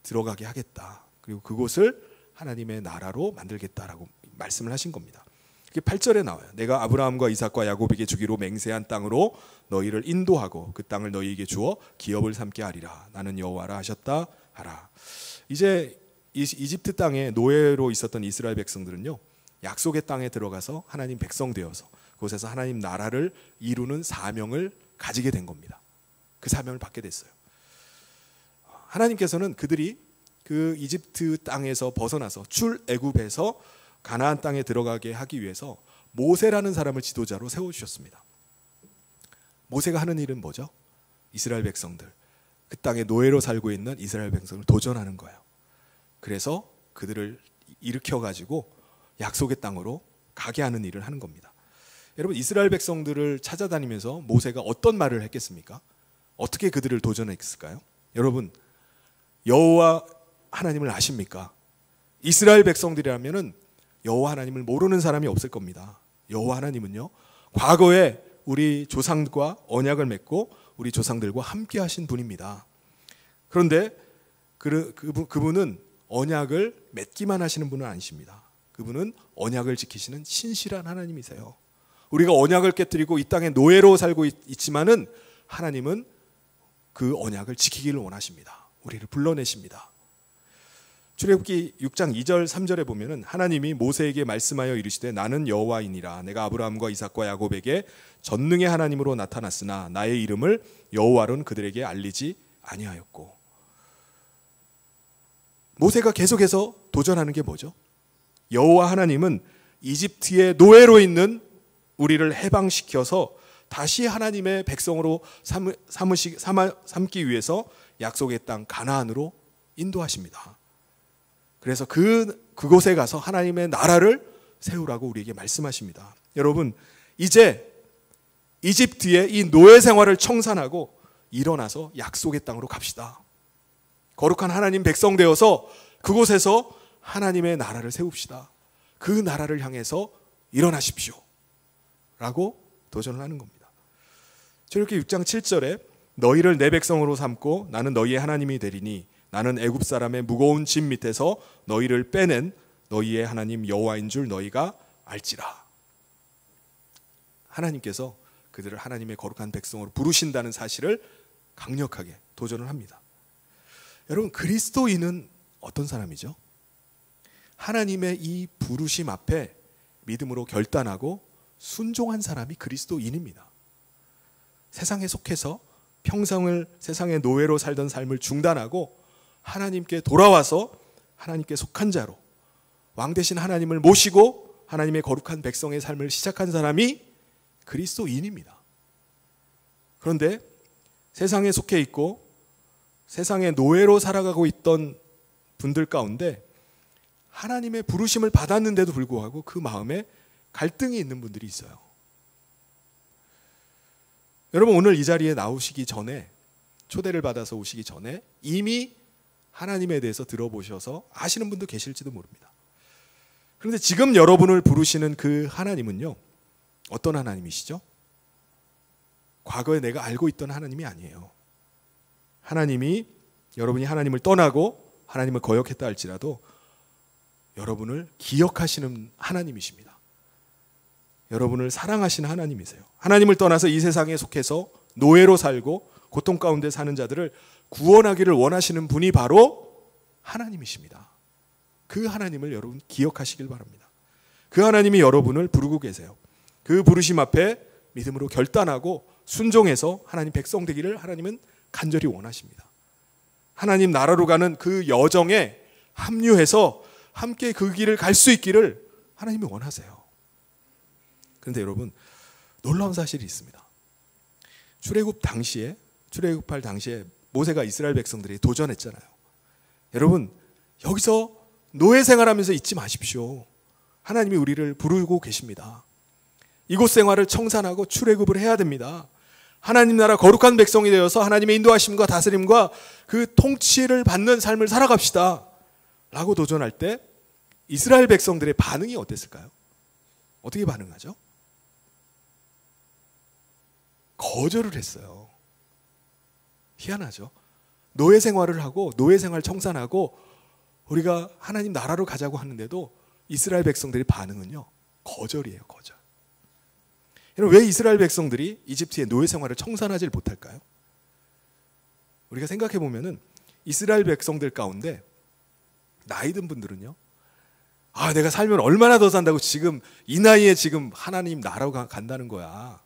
들어가게 하겠다. 그리고 그곳을 하나님의 나라로 만들겠다라고 말씀을 하신 겁니다. 그게 8절에 나와요. 내가 아브라함과 이삭과 야곱에게 주기로 맹세한 땅으로 너희를 인도하고 그 땅을 너희에게 주어 기업을 삼게 하리라. 나는 여호와라 하셨다 하라. 이제 이집트 땅에 노예로 있었던 이스라엘 백성들은요 약속의 땅에 들어가서 하나님 백성 되어서 그곳에서 하나님 나라를 이루는 사명을 가지게 된 겁니다. 그 사명을 받게 됐어요. 하나님께서는 그들이 그 이집트 땅에서 벗어나서 출애굽에서 가나안 땅에 들어가게 하기 위해서 모세라는 사람을 지도자로 세워주셨습니다. 모세가 하는 일은 뭐죠? 이스라엘 백성들, 그 땅에 노예로 살고 있는 이스라엘 백성을 도전하는 거예요. 그래서 그들을 일으켜가지고 약속의 땅으로 가게 하는 일을 하는 겁니다. 여러분 이스라엘 백성들을 찾아다니면서 모세가 어떤 말을 했겠습니까? 어떻게 그들을 도전했을까요? 여러분 여호와 하나님을 아십니까? 이스라엘 백성들이라면은 여호와 하나님을 모르는 사람이 없을 겁니다. 여호와 하나님은요 과거에 우리 조상과 언약을 맺고 우리 조상들과 함께 하신 분입니다. 그런데 그분은 언약을 맺기만 하시는 분은 아니십니다. 그분은 언약을 지키시는 신실한 하나님이세요. 우리가 언약을 깨뜨리고 이 땅에 노예로 살고 있지만은 하나님은 그 언약을 지키기를 원하십니다. 우리를 불러내십니다. 출애굽기 6장 2절 3절에 보면은 하나님이 모세에게 말씀하여 이르시되 나는 여호와이니라 내가 아브라함과 이삭과 야곱에게 전능의 하나님으로 나타났으나 나의 이름을 여호와로는 그들에게 알리지 아니하였고. 모세가 계속해서 도전하는 게 뭐죠? 여호와 하나님은 이집트의 노예로 있는 우리를 해방시켜서 다시 하나님의 백성으로 삼기 위해서 약속의 땅 가나안으로 인도하십니다. 그래서 그곳에 가서 하나님의 나라를 세우라고 우리에게 말씀하십니다. 여러분, 이제 이집트의 이 노예 생활을 청산하고 일어나서 약속의 땅으로 갑시다. 거룩한 하나님 백성 되어서 그곳에서 하나님의 나라를 세웁시다. 그 나라를 향해서 일어나십시오 라고 도전을 하는 겁니다. 출애굽기 6장 7절에 너희를 내 백성으로 삼고 나는 너희의 하나님이 되리니 나는 애굽 사람의 무거운 짐 밑에서 너희를 빼낸 너희의 하나님 여호와인 줄 너희가 알지라. 하나님께서 그들을 하나님의 거룩한 백성으로 부르신다는 사실을 강력하게 도전을 합니다. 여러분, 그리스도인은 어떤 사람이죠? 하나님의 이 부르심 앞에 믿음으로 결단하고 순종한 사람이 그리스도인입니다. 세상에 속해서 평생을 세상의 노예로 살던 삶을 중단하고 하나님께 돌아와서 하나님께 속한 자로 왕 대신 하나님을 모시고 하나님의 거룩한 백성의 삶을 시작한 사람이 그리스도인입니다. 그런데 세상에 속해 있고 세상의 노예로 살아가고 있던 분들 가운데 하나님의 부르심을 받았는데도 불구하고 그 마음에 갈등이 있는 분들이 있어요. 여러분, 오늘 이 자리에 나오시기 전에, 초대를 받아서 오시기 전에 이미 하나님에 대해서 들어보셔서 아시는 분도 계실지도 모릅니다. 그런데 지금 여러분을 부르시는 그 하나님은요, 어떤 하나님이시죠? 과거에 내가 알고 있던 하나님이 아니에요. 하나님이 여러분이 하나님을 떠나고 하나님을 거역했다 할지라도 여러분을 기억하시는 하나님이십니다. 여러분을 사랑하시는 하나님이세요. 하나님을 떠나서 이 세상에 속해서 노예로 살고 고통 가운데 사는 자들을 구원하기를 원하시는 분이 바로 하나님이십니다. 그 하나님을 여러분 기억하시길 바랍니다. 그 하나님이 여러분을 부르고 계세요. 그 부르심 앞에 믿음으로 결단하고 순종해서 하나님 백성 되기를 하나님은 간절히 원하십니다. 하나님 나라로 가는 그 여정에 합류해서 함께 그 길을 갈 수 있기를 하나님이 원하세요. 그런데 여러분, 놀라운 사실이 있습니다. 출애굽할 당시에 모세가 이스라엘 백성들이 도전했잖아요. 여러분, 여기서 노예 생활하면서 잊지 마십시오. 하나님이 우리를 부르고 계십니다. 이곳 생활을 청산하고 출애굽을 해야 됩니다. 하나님 나라 거룩한 백성이 되어서 하나님의 인도하심과 다스림과 그 통치를 받는 삶을 살아갑시다 라고 도전할 때 이스라엘 백성들의 반응이 어땠을까요? 어떻게 반응하죠? 거절을 했어요. 희한하죠. 노예 생활을 하고 노예 생활 청산하고 우리가 하나님 나라로 가자고 하는데도 이스라엘 백성들의 반응은요, 거절이에요. 거절. 여러분, 왜 이스라엘 백성들이 이집트의 노예 생활을 청산하지 못할까요? 우리가 생각해 보면은 이스라엘 백성들 가운데 나이 든 분들은요, 내가 살면 얼마나 더 산다고 지금 이 나이에 지금 하나님 나라로 간다는 거야.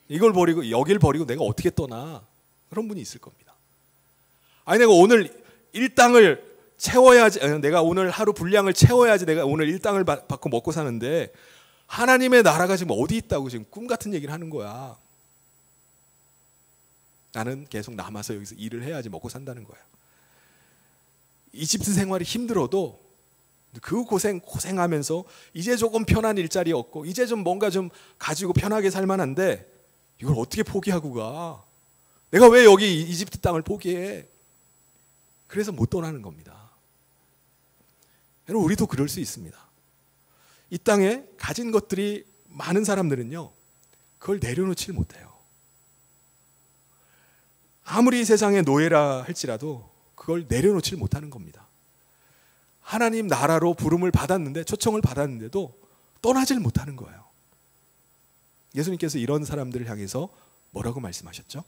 이걸 버리고 여길 버리고 내가 어떻게 떠나? 그런 분이 있을 겁니다. 내가 오늘 일당을 채워야지, 내가 오늘 하루 분량을 채워야지 내가 오늘 일당을 받고 먹고 사는데 하나님의 나라가 지금 어디 있다고 지금 꿈 같은 얘기를 하는 거야. 나는 계속 남아서 여기서 일을 해야지 먹고 산다는 거야. 이집트 생활이 힘들어도 그 고생하면서 이제 조금 편한 일자리 얻고 이제 좀 뭔가 좀 가지고 편하게 살만한데 이걸 어떻게 포기하고 가? 내가 왜 여기 이집트 땅을 포기해? 그래서 못 떠나는 겁니다. 여러분, 우리도 그럴 수 있습니다. 이 땅에 가진 것들이 많은 사람들은요, 그걸 내려놓질 못해요. 아무리 세상의 노예라 할지라도 그걸 내려놓질 못하는 겁니다. 하나님 나라로 부름을 받았는데, 초청을 받았는데도 떠나질 못하는 거예요. 예수님께서 이런 사람들을 향해서 뭐라고 말씀하셨죠?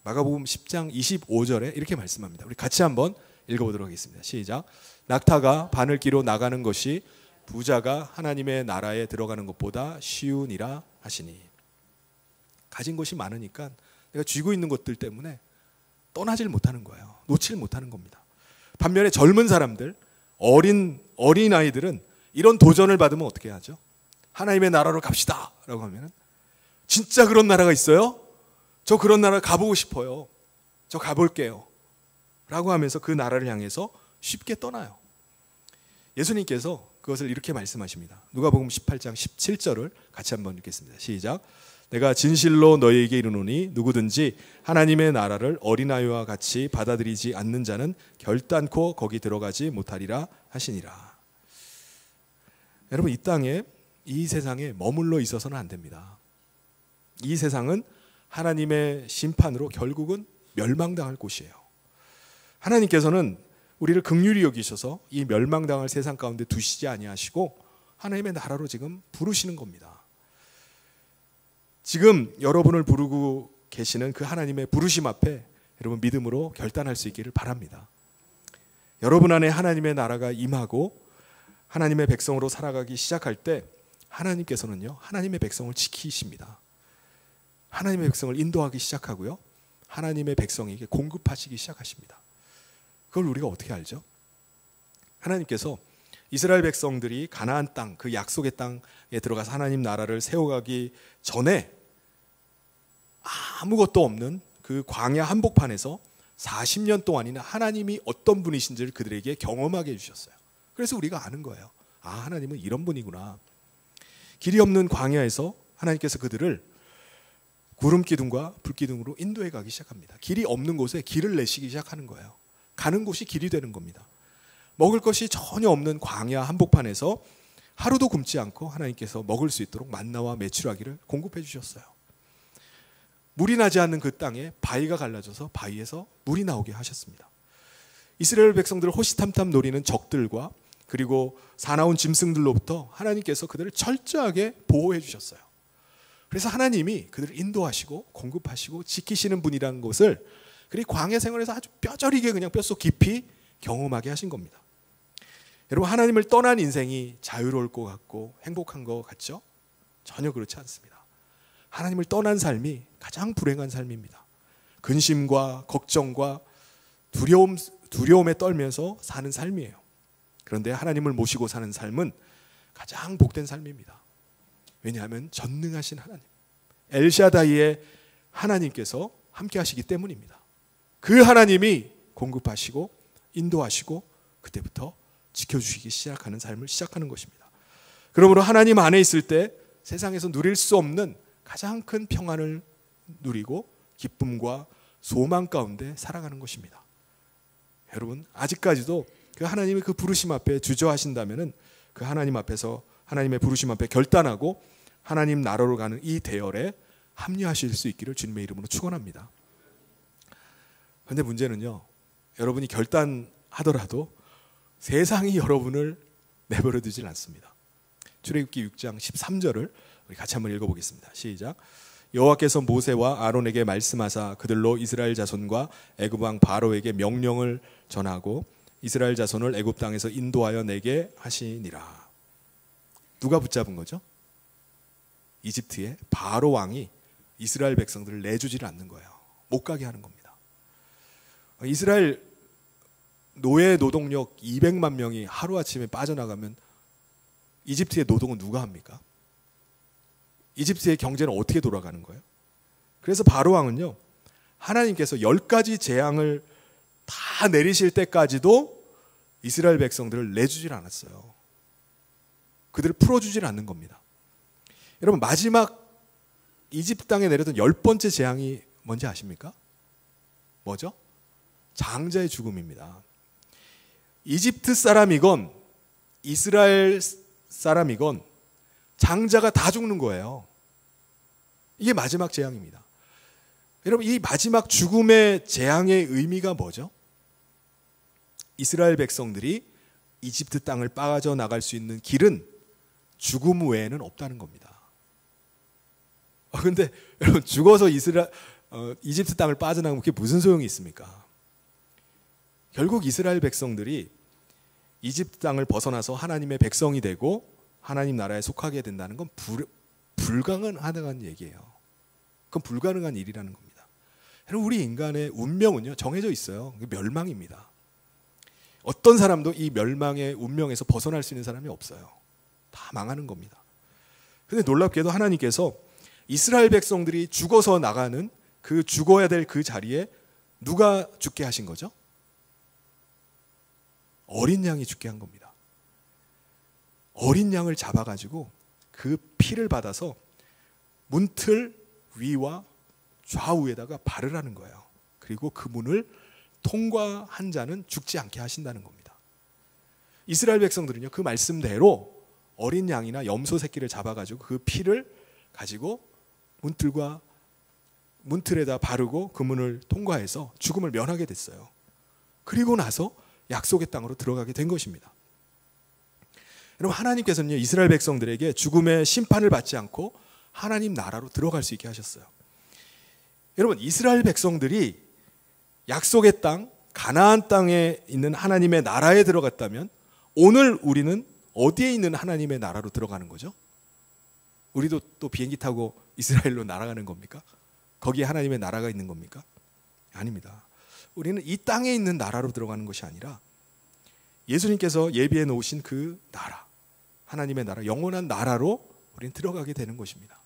마가복음 10장 25절에 이렇게 말씀합니다. 우리 같이 한번 읽어보도록 하겠습니다. 시작. 낙타가 바늘 끼로 나가는 것이 부자가 하나님의 나라에 들어가는 것보다 쉬우니라 하시니. 가진 것이 많으니까 내가 쥐고 있는 것들 때문에 떠나질 못하는 거예요. 놓질 못하는 겁니다. 반면에 젊은 사람들, 어린 아이들은 이런 도전을 받으면 어떻게 하죠? 하나님의 나라로 갑시다 라고 하면 진짜 그런 나라가 있어요? 저 그런 나라 가보고 싶어요. 저 가볼게요 라고 하면서 그 나라를 향해서 쉽게 떠나요. 예수님께서 그것을 이렇게 말씀하십니다. 누가복음 18장 17절을 같이 한번 읽겠습니다. 시작. 내가 진실로 너희에게 이르노니 누구든지 하나님의 나라를 어린아이와 같이 받아들이지 않는 자는 결단코 거기 들어가지 못하리라 하시니라. 여러분, 이 땅에, 이 세상에 머물러 있어서는 안 됩니다. 이 세상은 하나님의 심판으로 결국은 멸망당할 곳이에요. 하나님께서는 우리를 긍휼히 여기셔서 이 멸망당할 세상 가운데 두시지 아니하시고 하나님의 나라로 지금 부르시는 겁니다. 지금 여러분을 부르고 계시는 그 하나님의 부르심 앞에 여러분 믿음으로 결단할 수 있기를 바랍니다. 여러분 안에 하나님의 나라가 임하고 하나님의 백성으로 살아가기 시작할 때 하나님께서는요, 하나님의 백성을 지키십니다. 하나님의 백성을 인도하기 시작하고요, 하나님의 백성에게 공급하시기 시작하십니다. 그걸 우리가 어떻게 알죠? 하나님께서 이스라엘 백성들이 가나안 땅, 그 약속의 땅에 들어가서 하나님 나라를 세워가기 전에 아무것도 없는 그 광야 한복판에서 40년 동안이나 하나님이 어떤 분이신지를 그들에게 경험하게 해주셨어요. 그래서 우리가 아는 거예요. 아, 하나님은 이런 분이구나. 길이 없는 광야에서 하나님께서 그들을 구름 기둥과 불 기둥으로 인도해 가기 시작합니다. 길이 없는 곳에 길을 내시기 시작하는 거예요. 가는 곳이 길이 되는 겁니다. 먹을 것이 전혀 없는 광야 한복판에서 하루도 굶지 않고 하나님께서 먹을 수 있도록 만나와 메추라기를 공급해 주셨어요. 물이 나지 않는 그 땅에 바위가 갈라져서 바위에서 물이 나오게 하셨습니다. 이스라엘 백성들을 호시탐탐 노리는 적들과 그리고 사나운 짐승들로부터 하나님께서 그들을 철저하게 보호해 주셨어요. 그래서 하나님이 그들을 인도하시고 공급하시고 지키시는 분이라는 것을 그리 광야 생활에서 아주 뼈저리게 그냥 뼛속 깊이 경험하게 하신 겁니다. 여러분, 하나님을 떠난 인생이 자유로울 것 같고 행복한 것 같죠? 전혀 그렇지 않습니다. 하나님을 떠난 삶이 가장 불행한 삶입니다. 근심과 걱정과 두려움에 떨면서 사는 삶이에요. 그런데 하나님을 모시고 사는 삶은 가장 복된 삶입니다. 왜냐하면 전능하신 하나님, 엘샤다이의 하나님께서 함께 하시기 때문입니다. 그 하나님이 공급하시고 인도하시고 그때부터 지켜주시기 시작하는 삶을 시작하는 것입니다. 그러므로 하나님 안에 있을 때 세상에서 누릴 수 없는 가장 큰 평안을 누리고 기쁨과 소망 가운데 살아가는 것입니다. 여러분, 아직까지도 그 하나님의 그 부르심 앞에 주저하신다면은 그 하나님 앞에서 하나님의 부르심 앞에 결단하고 하나님 나라로 가는 이 대열에 합류하실 수 있기를 주님의 이름으로 축원합니다. 그런데 문제는요, 여러분이 결단하더라도 세상이 여러분을 내버려 두질 않습니다. 출애굽기 6장 13절을 우리 같이 한번 읽어보겠습니다. 시작. 여호와께서 모세와 아론에게 말씀하사 그들로 이스라엘 자손과 애굽 왕 바로에게 명령을 전하고 이스라엘 자손을 애굽 땅에서 인도하여 내게 하시니라. 누가 붙잡은 거죠? 이집트의 바로 왕이 이스라엘 백성들을 내주지를 않는 거예요. 못 가게 하는 겁니다. 이스라엘 노예 노동력 200만 명이 하루아침에 빠져나가면 이집트의 노동은 누가 합니까? 이집트의 경제는 어떻게 돌아가는 거예요? 그래서 바로 왕은요, 하나님께서 10가지 재앙을 다 내리실 때까지도 이스라엘 백성들을 내주질 않았어요. 그들을 풀어주질 않는 겁니다. 여러분, 마지막 이집트 땅에 내렸던 10번째 재앙이 뭔지 아십니까? 뭐죠? 장자의 죽음입니다. 이집트 사람이건 이스라엘 사람이건 장자가 다 죽는 거예요. 이게 마지막 재앙입니다. 여러분, 이 마지막 죽음의 재앙의 의미가 뭐죠? 이스라엘 백성들이 이집트 땅을 빠져나갈 수 있는 길은 죽음 외에는 없다는 겁니다. 근데 여러분 죽어서 이집트 땅을 빠져나가면 그게 무슨 소용이 있습니까? 결국 이스라엘 백성들이 이집트 땅을 벗어나서 하나님의 백성이 되고 하나님 나라에 속하게 된다는 건 불가능한 얘기예요. 그건 불가능한 일이라는 겁니다. 여러분 우리 인간의 운명은요 정해져 있어요. 멸망입니다. 어떤 사람도 이 멸망의 운명에서 벗어날 수 있는 사람이 없어요. 다 망하는 겁니다. 근데 놀랍게도 하나님께서 이스라엘 백성들이 죽어서 나가는 그 죽어야 될 그 자리에 누가 죽게 하신 거죠? 어린 양이 죽게 한 겁니다. 어린 양을 잡아가지고 그 피를 받아서 문틀 위와 좌우에다가 바르라는 거예요. 그리고 그 문을 통과한 자는 죽지 않게 하신다는 겁니다. 이스라엘 백성들은요 그 말씀대로 어린 양이나 염소 새끼를 잡아가지고 그 피를 가지고 문틀에다 바르고 그 문을 통과해서 죽음을 면하게 됐어요. 그리고 나서 약속의 땅으로 들어가게 된 것입니다. 여러분 하나님께서는요 이스라엘 백성들에게 죽음의 심판을 받지 않고 하나님 나라로 들어갈 수 있게 하셨어요. 여러분 이스라엘 백성들이 약속의 땅 가나안 땅에 있는 하나님의 나라에 들어갔다면 오늘 우리는 어디에 있는 하나님의 나라로 들어가는 거죠? 우리도 또 비행기 타고 이스라엘로 날아가는 겁니까? 거기에 하나님의 나라가 있는 겁니까? 아닙니다. 우리는 이 땅에 있는 나라로 들어가는 것이 아니라 예수님께서 예비해 놓으신 그 나라, 하나님의 나라, 영원한 나라로 우리는 들어가게 되는 것입니다.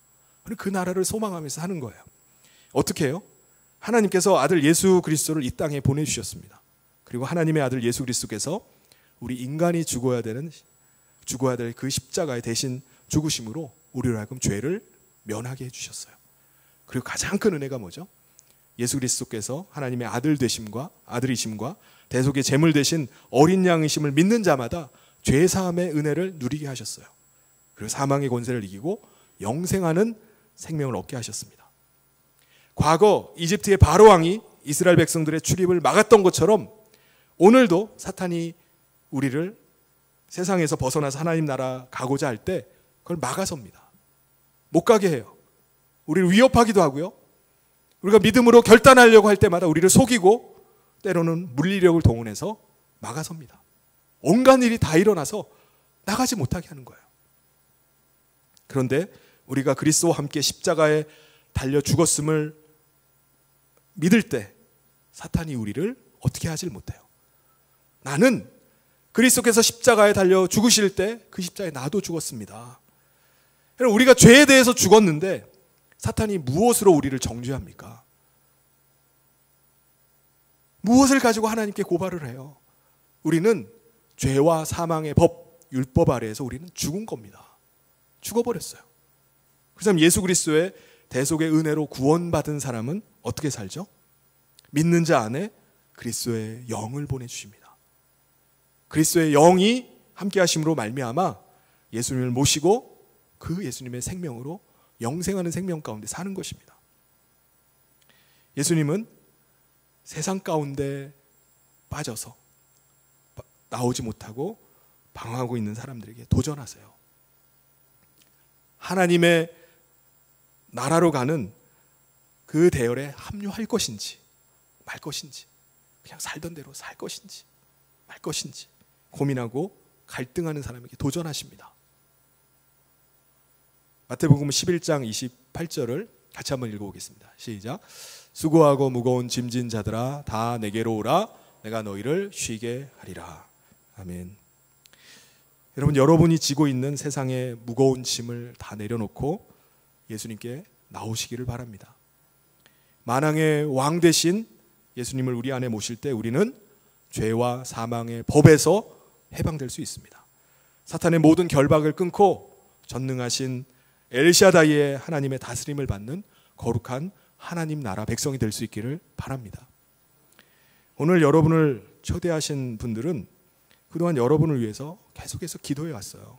그 나라를 소망하면서 하는 거예요. 어떻게 해요? 하나님께서 아들 예수 그리스도를 이 땅에 보내주셨습니다. 그리고 하나님의 아들 예수 그리스도께서 우리 인간이 죽어야 될 그 십자가의 대신 죽으심으로 우리로 하여금 죄를 면하게 해주셨어요. 그리고 가장 큰 은혜가 뭐죠? 예수 그리스도께서 하나님의 아들 되심과 아들이심과 대속의 제물 되신 어린 양이심을 믿는 자마다 죄 사함의 은혜를 누리게 하셨어요. 그리고 사망의 권세를 이기고 영생하는 생명을 얻게 하셨습니다. 과거 이집트의 바로 왕이 이스라엘 백성들의 출입을 막았던 것처럼 오늘도 사탄이 우리를 세상에서 벗어나서 하나님 나라 가고자 할 때 그걸 막아섭니다. 못 가게 해요. 우리를 위협하기도 하고요. 우리가 믿음으로 결단하려고 할 때마다 우리를 속이고 때로는 물리력을 동원해서 막아섭니다. 온갖 일이 다 일어나서 나가지 못하게 하는 거예요. 그런데 우리가 그리스도와 함께 십자가에 달려 죽었음을 믿을 때 사탄이 우리를 어떻게 하질 못해요. 나는 그리스도께서 십자가에 달려 죽으실 때 그 십자가에 나도 죽었습니다. 우리가 죄에 대해서 죽었는데 사탄이 무엇으로 우리를 정죄합니까? 무엇을 가지고 하나님께 고발을 해요? 우리는 죄와 사망의 법, 율법 아래에서 우리는 죽은 겁니다. 죽어버렸어요. 그래서 예수 그리스도의 대속의 은혜로 구원받은 사람은 어떻게 살죠? 믿는 자 안에 그리스도의 영을 보내주십니다. 그리스도의 영이 함께 하심으로 말미암아 예수님을 모시고 그 예수님의 생명으로 영생하는 생명 가운데 사는 것입니다. 예수님은 세상 가운데 빠져서 나오지 못하고 방황하고 있는 사람들에게 도전하세요. 하나님의 나라로 가는 그 대열에 합류할 것인지 말 것인지, 그냥 살던 대로 살 것인지 말 것인지 고민하고 갈등하는 사람에게 도전하십니다. 마태복음 11장 28절을 같이 한번 읽어보겠습니다. 시작. 수고하고 무거운 짐진 자들아 다 내게로 오라. 내가 너희를 쉬게 하리라. 아멘. 여러분, 여러분이 지고 있는 세상의 무거운 짐을 다 내려놓고 예수님께 나오시기를 바랍니다. 만왕의 왕 되신 예수님을 우리 안에 모실 때 우리는 죄와 사망의 법에서 해방될 수 있습니다. 사탄의 모든 결박을 끊고 전능하신 엘샤다이의 하나님의 다스림을 받는 거룩한 하나님 나라 백성이 될 수 있기를 바랍니다. 오늘 여러분을 초대하신 분들은 그동안 여러분을 위해서 계속해서 기도해 왔어요.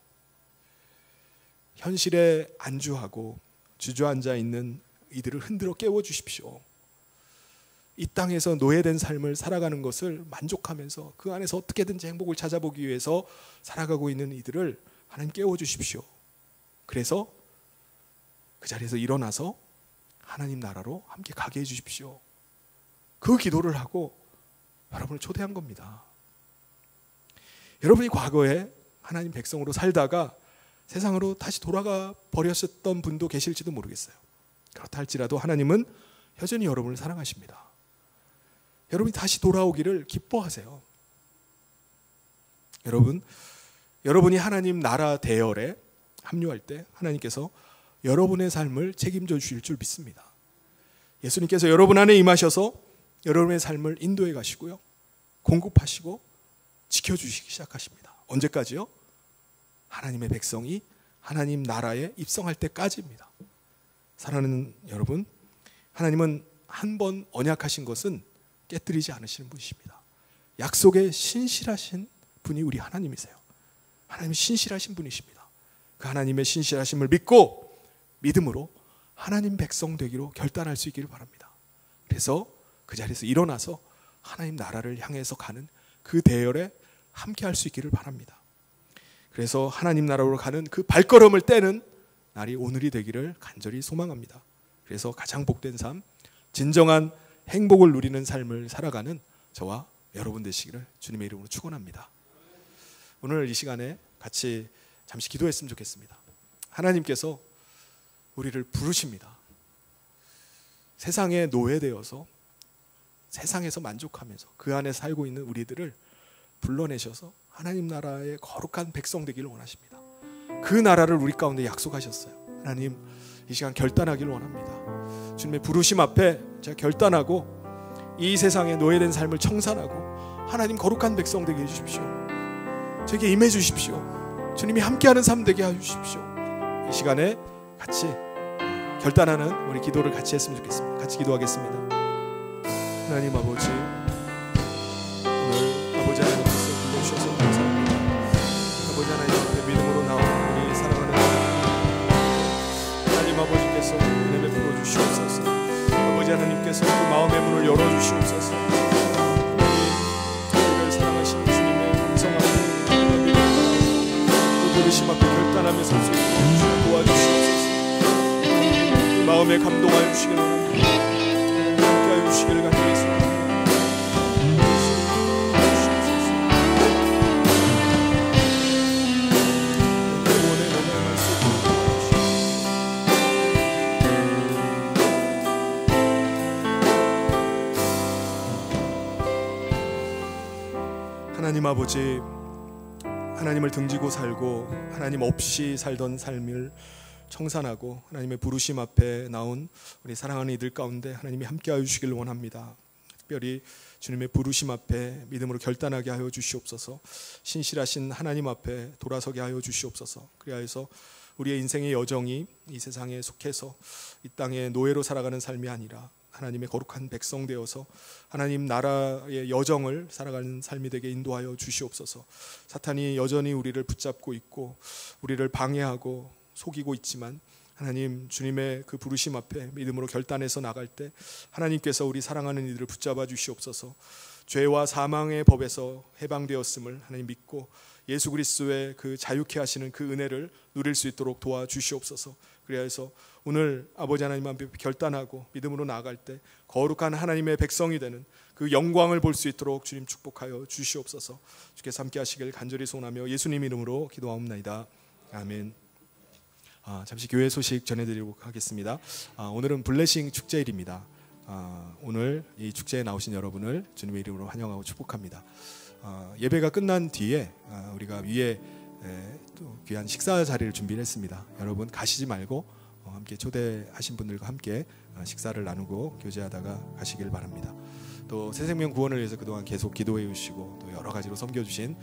현실에 안주하고 주저앉아 있는 이들을 흔들어 깨워주십시오. 이 땅에서 노예된 삶을 살아가는 것을 만족하면서 그 안에서 어떻게든지 행복을 찾아보기 위해서 살아가고 있는 이들을 하나님 깨워주십시오. 그래서 그 자리에서 일어나서 하나님 나라로 함께 가게 해주십시오. 그 기도를 하고 여러분을 초대한 겁니다. 여러분이 과거에 하나님 백성으로 살다가 세상으로 다시 돌아가 버렸었던 분도 계실지도 모르겠어요. 그렇다 할지라도 하나님은 여전히 여러분을 사랑하십니다. 여러분이 다시 돌아오기를 기뻐하세요. 여러분이 하나님 나라 대열에 합류할 때 하나님께서 여러분의 삶을 책임져 주실 줄 믿습니다. 예수님께서 여러분 안에 임하셔서 여러분의 삶을 인도해 가시고요, 공급하시고 지켜주시기 시작하십니다. 언제까지요? 하나님의 백성이 하나님 나라에 입성할 때까지입니다. 사랑하는 여러분, 하나님은 한 번 언약하신 것은 깨뜨리지 않으시는 분이십니다. 약속에 신실하신 분이 우리 하나님이세요. 하나님이 신실하신 분이십니다. 그 하나님의 신실하심을 믿고 믿음으로 하나님 백성 되기로 결단할 수 있기를 바랍니다. 그래서 그 자리에서 일어나서 하나님 나라를 향해서 가는 그 대열에 함께 할 수 있기를 바랍니다. 그래서 하나님 나라로 가는 그 발걸음을 떼는 날이 오늘이 되기를 간절히 소망합니다. 그래서 가장 복된 삶, 진정한 행복을 누리는 삶을 살아가는 저와 여러분 되시기를 주님의 이름으로 축원합니다. 오늘 이 시간에 같이 잠시 기도했으면 좋겠습니다. 하나님께서 우리를 부르십니다. 세상에 노예되어서 세상에서 만족하면서 그 안에 살고 있는 우리들을 불러내셔서 하나님 나라의 거룩한 백성 되기를 원하십니다. 그 나라를 우리 가운데 약속하셨어요. 하나님, 이 시간 결단하기를 원합니다. 주님의 부르심 앞에 제가 결단하고 이 세상에 노예된 삶을 청산하고 하나님 거룩한 백성 되게 해주십시오. 저에게 임해 주십시오. 주님이 함께하는 삶 되게 해주십시오. 이 시간에 같이 결단하는 우리 기도를 같이 했으면 좋겠습니다. 같이 기도하겠습니다. 하나님 아버지, 오늘 아버지 하나님께서 불러주셔서 감사합니다. 아버지 하나님 앞에 믿음으로 나온 우리 사랑하는 하나님 아버지께서 은혜 베풀어 주시옵소서. 아버지 하나님께서 그 마음의 문을 열어주시옵소서. 우리를 사랑하시는 주님의 음성 앞에 그 부르심 앞에 결단하며 설 수 있도록 주님 도와주시옵소서. 그 마음에 감동하여 주시기를 원합니다. 함께하여 주시기를 간절히 소원합니다. 하나님 아버지, 하나님을 등지고 살고 하나님 없이 살던 삶을 청산하고 하나님의 부르심 앞에 나온 우리 사랑하는 이들 가운데 하나님이 함께하여 주시기를 원합니다. 특별히 주님의 부르심 앞에 믿음으로 결단하게 하여 주시옵소서. 신실하신 하나님 앞에 돌아서게 하여 주시옵소서. 그리하여서 우리의 인생의 여정이 이 세상에 속해서 이 땅의 노예로 살아가는 삶이 아니라 하나님의 거룩한 백성 되어서 하나님 나라의 여정을 살아가는 삶이 되게 인도하여 주시옵소서. 사탄이 여전히 우리를 붙잡고 있고 우리를 방해하고 속이고 있지만 하나님, 주님의 그 부르심 앞에 믿음으로 결단해서 나갈 때 하나님께서 우리 사랑하는 이들을 붙잡아 주시옵소서. 죄와 사망의 법에서 해방되었음을 하나님 믿고 예수 그리스도의 그 자유케 하시는 그 은혜를 누릴 수 있도록 도와주시옵소서. 그래서 오늘 아버지 하나님 앞에 결단하고 믿음으로 나아갈 때 거룩한 하나님의 백성이 되는 그 영광을 볼 수 있도록 주님 축복하여 주시옵소서. 주께서 함께 하시길 간절히 소원하며 예수님 이름으로 기도하옵나이다. 아멘. 잠시 교회 소식 전해드리도록 하겠습니다. 오늘은 블레싱 축제일입니다. 오늘 이 축제에 나오신 여러분을 주님의 이름으로 환영하고 축복합니다. 예배가 끝난 뒤에 우리가 위에 또 귀한 식사 자리를 준비를 했습니다. 여러분 가시지 말고 함께 초대하신 분들과 함께 식사를 나누고 교제하다가 가시길 바랍니다. 또 새생명 구원을 위해서 그동안 계속 기도해 주시고 또 여러 가지로 섬겨주신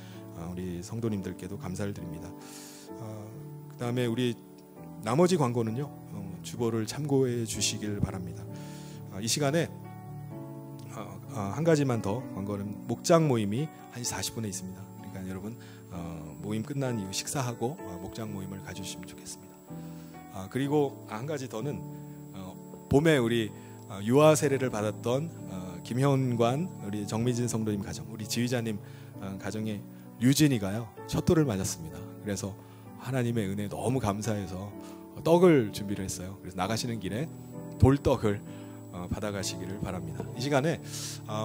우리 성도님들께도 감사를 드립니다. 그 다음에 우리 나머지 광고는요, 주보를 참고해 주시길 바랍니다. 이 시간에 한 가지만 더 광고는 목장 모임이 1시 40분에 있습니다. 그러니까 여러분 모임 끝난 이후 식사하고 목장 모임을 가주시면 좋겠습니다. 그리고 한 가지 더는 봄에 우리 유아 세례를 받았던 김현관 우리 정미진 성도님 가정, 우리 지휘자님 가정의 류진이가요 첫 돌을 맞았습니다. 그래서 하나님의 은혜 너무 감사해서 떡을 준비를 했어요. 그래서 나가시는 길에 돌떡을 받아가시기를 바랍니다. 이 시간에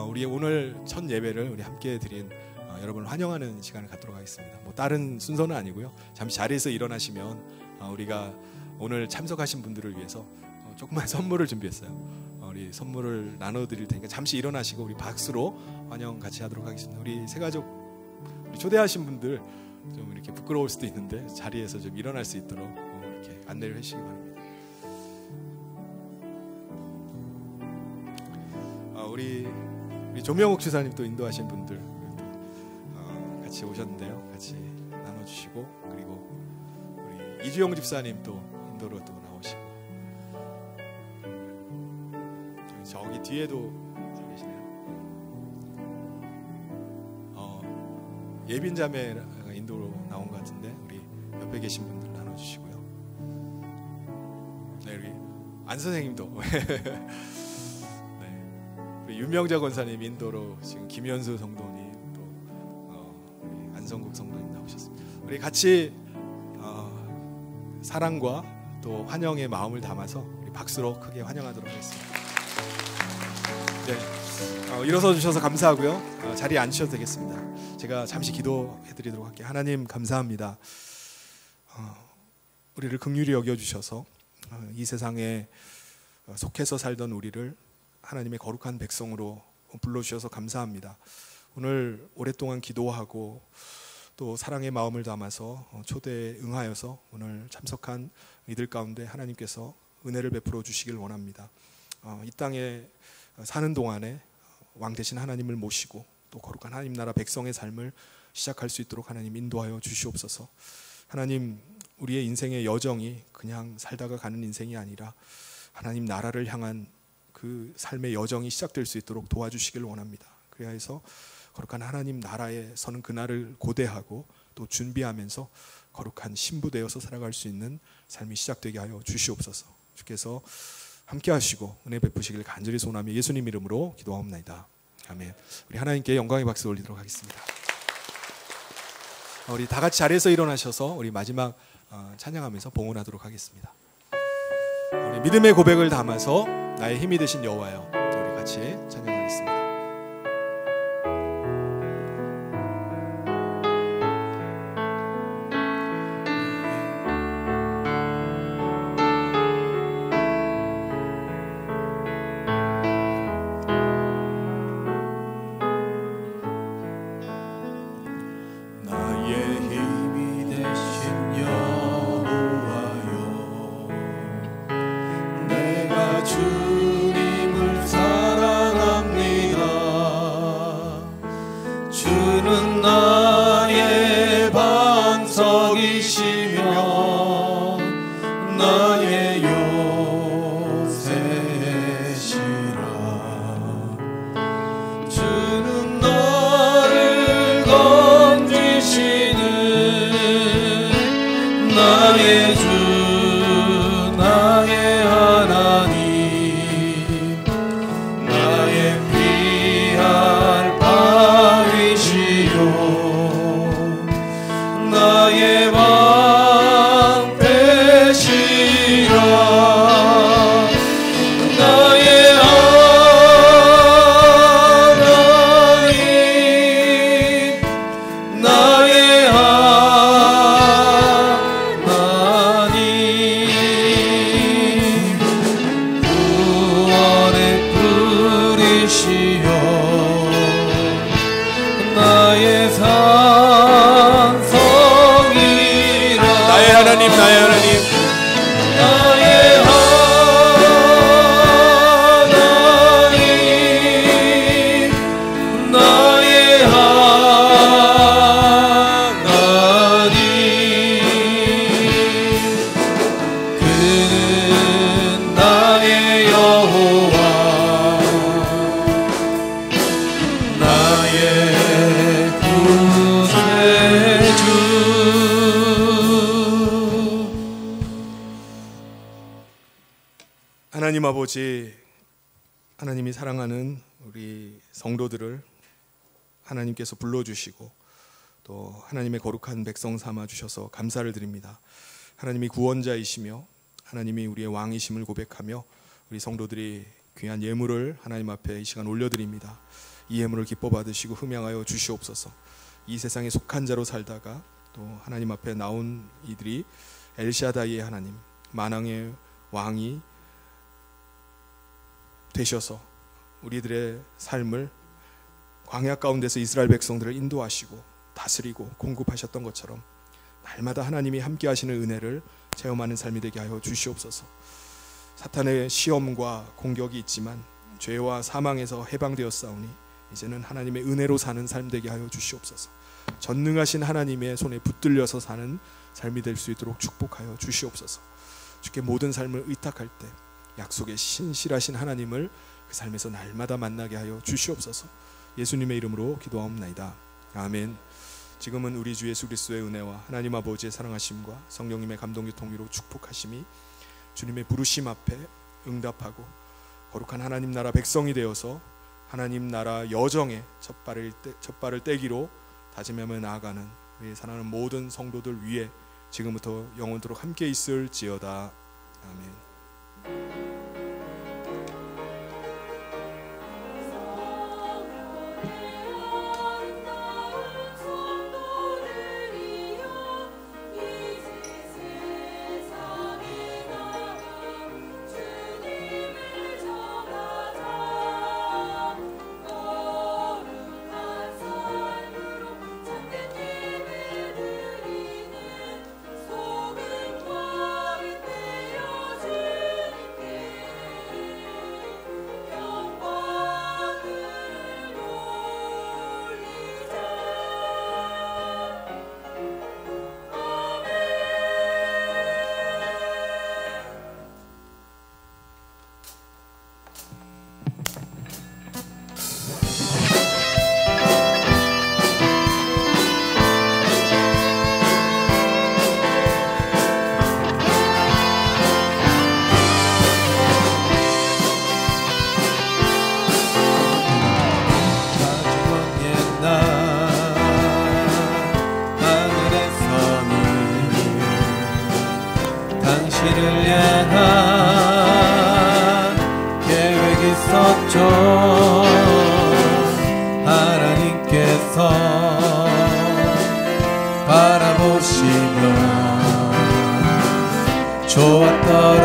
우리 오늘 첫 예배를 우리 함께 드린 여러분을 환영하는 시간을 갖도록 하겠습니다. 뭐 다른 순서는 아니고요. 잠시 자리에서 일어나시면 우리가 오늘 참석하신 분들을 위해서 조그만 선물을 준비했어요. 우리 선물을 나눠드릴 테니까 잠시 일어나시고 우리 박수로 환영 같이 하도록 하겠습니다. 우리 새가족 우리 초대하신 분들 좀 이렇게 부끄러울 수도 있는데 자리에서 좀 일어날 수 있도록 이렇게 안내를 해주시기 바랍니다. 우리 조명옥 주사님 또 인도하신 분들 또 같이 오셨는데요. 같이 나눠주시고, 그리고 우리 이주영 집사님 또 인도로 또 나오시고, 저기 뒤에도 계시네요. 예빈 자매가 인도로 나온 것 같은데 우리 옆에 계신 분들 나눠주시고요. 네, 여기 안 선생님도 우리 유명자 권사님 인도로 지금 김현수 성도님 또 우리 안성국 성도님 나오셨습니다. 우리 같이 사랑과 또 환영의 마음을 담아서 우리 박수로 크게 환영하도록 하겠습니다. 네, 일어서 주셔서 감사하고요. 자리에 앉으셔도 되겠습니다. 제가 잠시 기도해드리도록 할게요. 하나님 감사합니다. 우리를 긍휼히 여겨주셔서 이 세상에 속해서 살던 우리를 하나님의 거룩한 백성으로 불러주셔서 감사합니다. 오늘 오랫동안 기도하고 또 사랑의 마음을 담아서 초대에 응하여서 오늘 참석한 이들 가운데 하나님께서 은혜를 베풀어 주시길 원합니다. 이 땅에 사는 동안에 왕 되신 하나님을 모시고 또 거룩한 하나님 나라 백성의 삶을 시작할 수 있도록 하나님 인도하여 주시옵소서. 하나님, 우리의 인생의 여정이 그냥 살다가 가는 인생이 아니라 하나님 나라를 향한 그 삶의 여정이 시작될 수 있도록 도와주시길 원합니다. 그래야 해서 거룩한 하나님 나라에 서는 그날을 고대하고 또 준비하면서 거룩한 신부 되어서 살아갈 수 있는 삶이 시작되게 하여 주시옵소서. 주께서 함께 하시고 은혜 베푸시길 간절히 소원하며 예수님 이름으로 기도하옵나이다. 아멘. 우리 하나님께 영광의 박수 올리도록 하겠습니다. 우리 다 같이 자리에서 일어나셔서 우리 마지막 찬양하면서 봉헌하도록 하겠습니다. 우리 믿음의 고백을 담아서 나의 힘이 되신 여호와여, 우리 같이 찬양하겠습니다. 하나님 아버지, 하나님이 사랑하는 우리 성도들을 하나님께서 불러주시고 또 하나님의 거룩한 백성 삼아 주셔서 감사를 드립니다. 하나님이 구원자이시며 하나님이 우리의 왕이심을 고백하며 우리 성도들이 귀한 예물을 하나님 앞에 이 시간 올려드립니다. 이 예물을 기뻐 받으시고 흠양하여 주시옵소서. 이 세상에 속한 자로 살다가 또 하나님 앞에 나온 이들이 엘샤다이의 하나님, 만왕의 왕이 되셔서 우리들의 삶을 광야 가운데서 이스라엘 백성들을 인도하시고 다스리고 공급하셨던 것처럼 날마다 하나님이 함께 하시는 은혜를 체험하는 삶이 되게 하여 주시옵소서. 사탄의 시험과 공격이 있지만 죄와 사망에서 해방되었사오니 이제는 하나님의 은혜로 사는 삶 되게 하여 주시옵소서. 전능하신 하나님의 손에 붙들려서 사는 삶이 될 수 있도록 축복하여 주시옵소서. 주께 모든 삶을 의탁할 때 약속의 신실하신 하나님을 그 삶에서 날마다 만나게 하여 주시옵소서. 예수님의 이름으로 기도하옵나이다. 아멘. 지금은 우리 주 예수 그리스도의 은혜와 하나님 아버지의 사랑하심과 성령님의 감동교통위로 축복하심이 주님의 부르심 앞에 응답하고 거룩한 하나님 나라 백성이 되어서 하나님 나라 여정에 첫 발을 떼기로 다짐하며 나아가는 우리 사랑하는 모든 성도들 위에 지금부터 영원토록 함께 있을지어다. 아멘. 당신을 향한 계획이 있었죠. 하나님께서 바라보시며 좋았더라.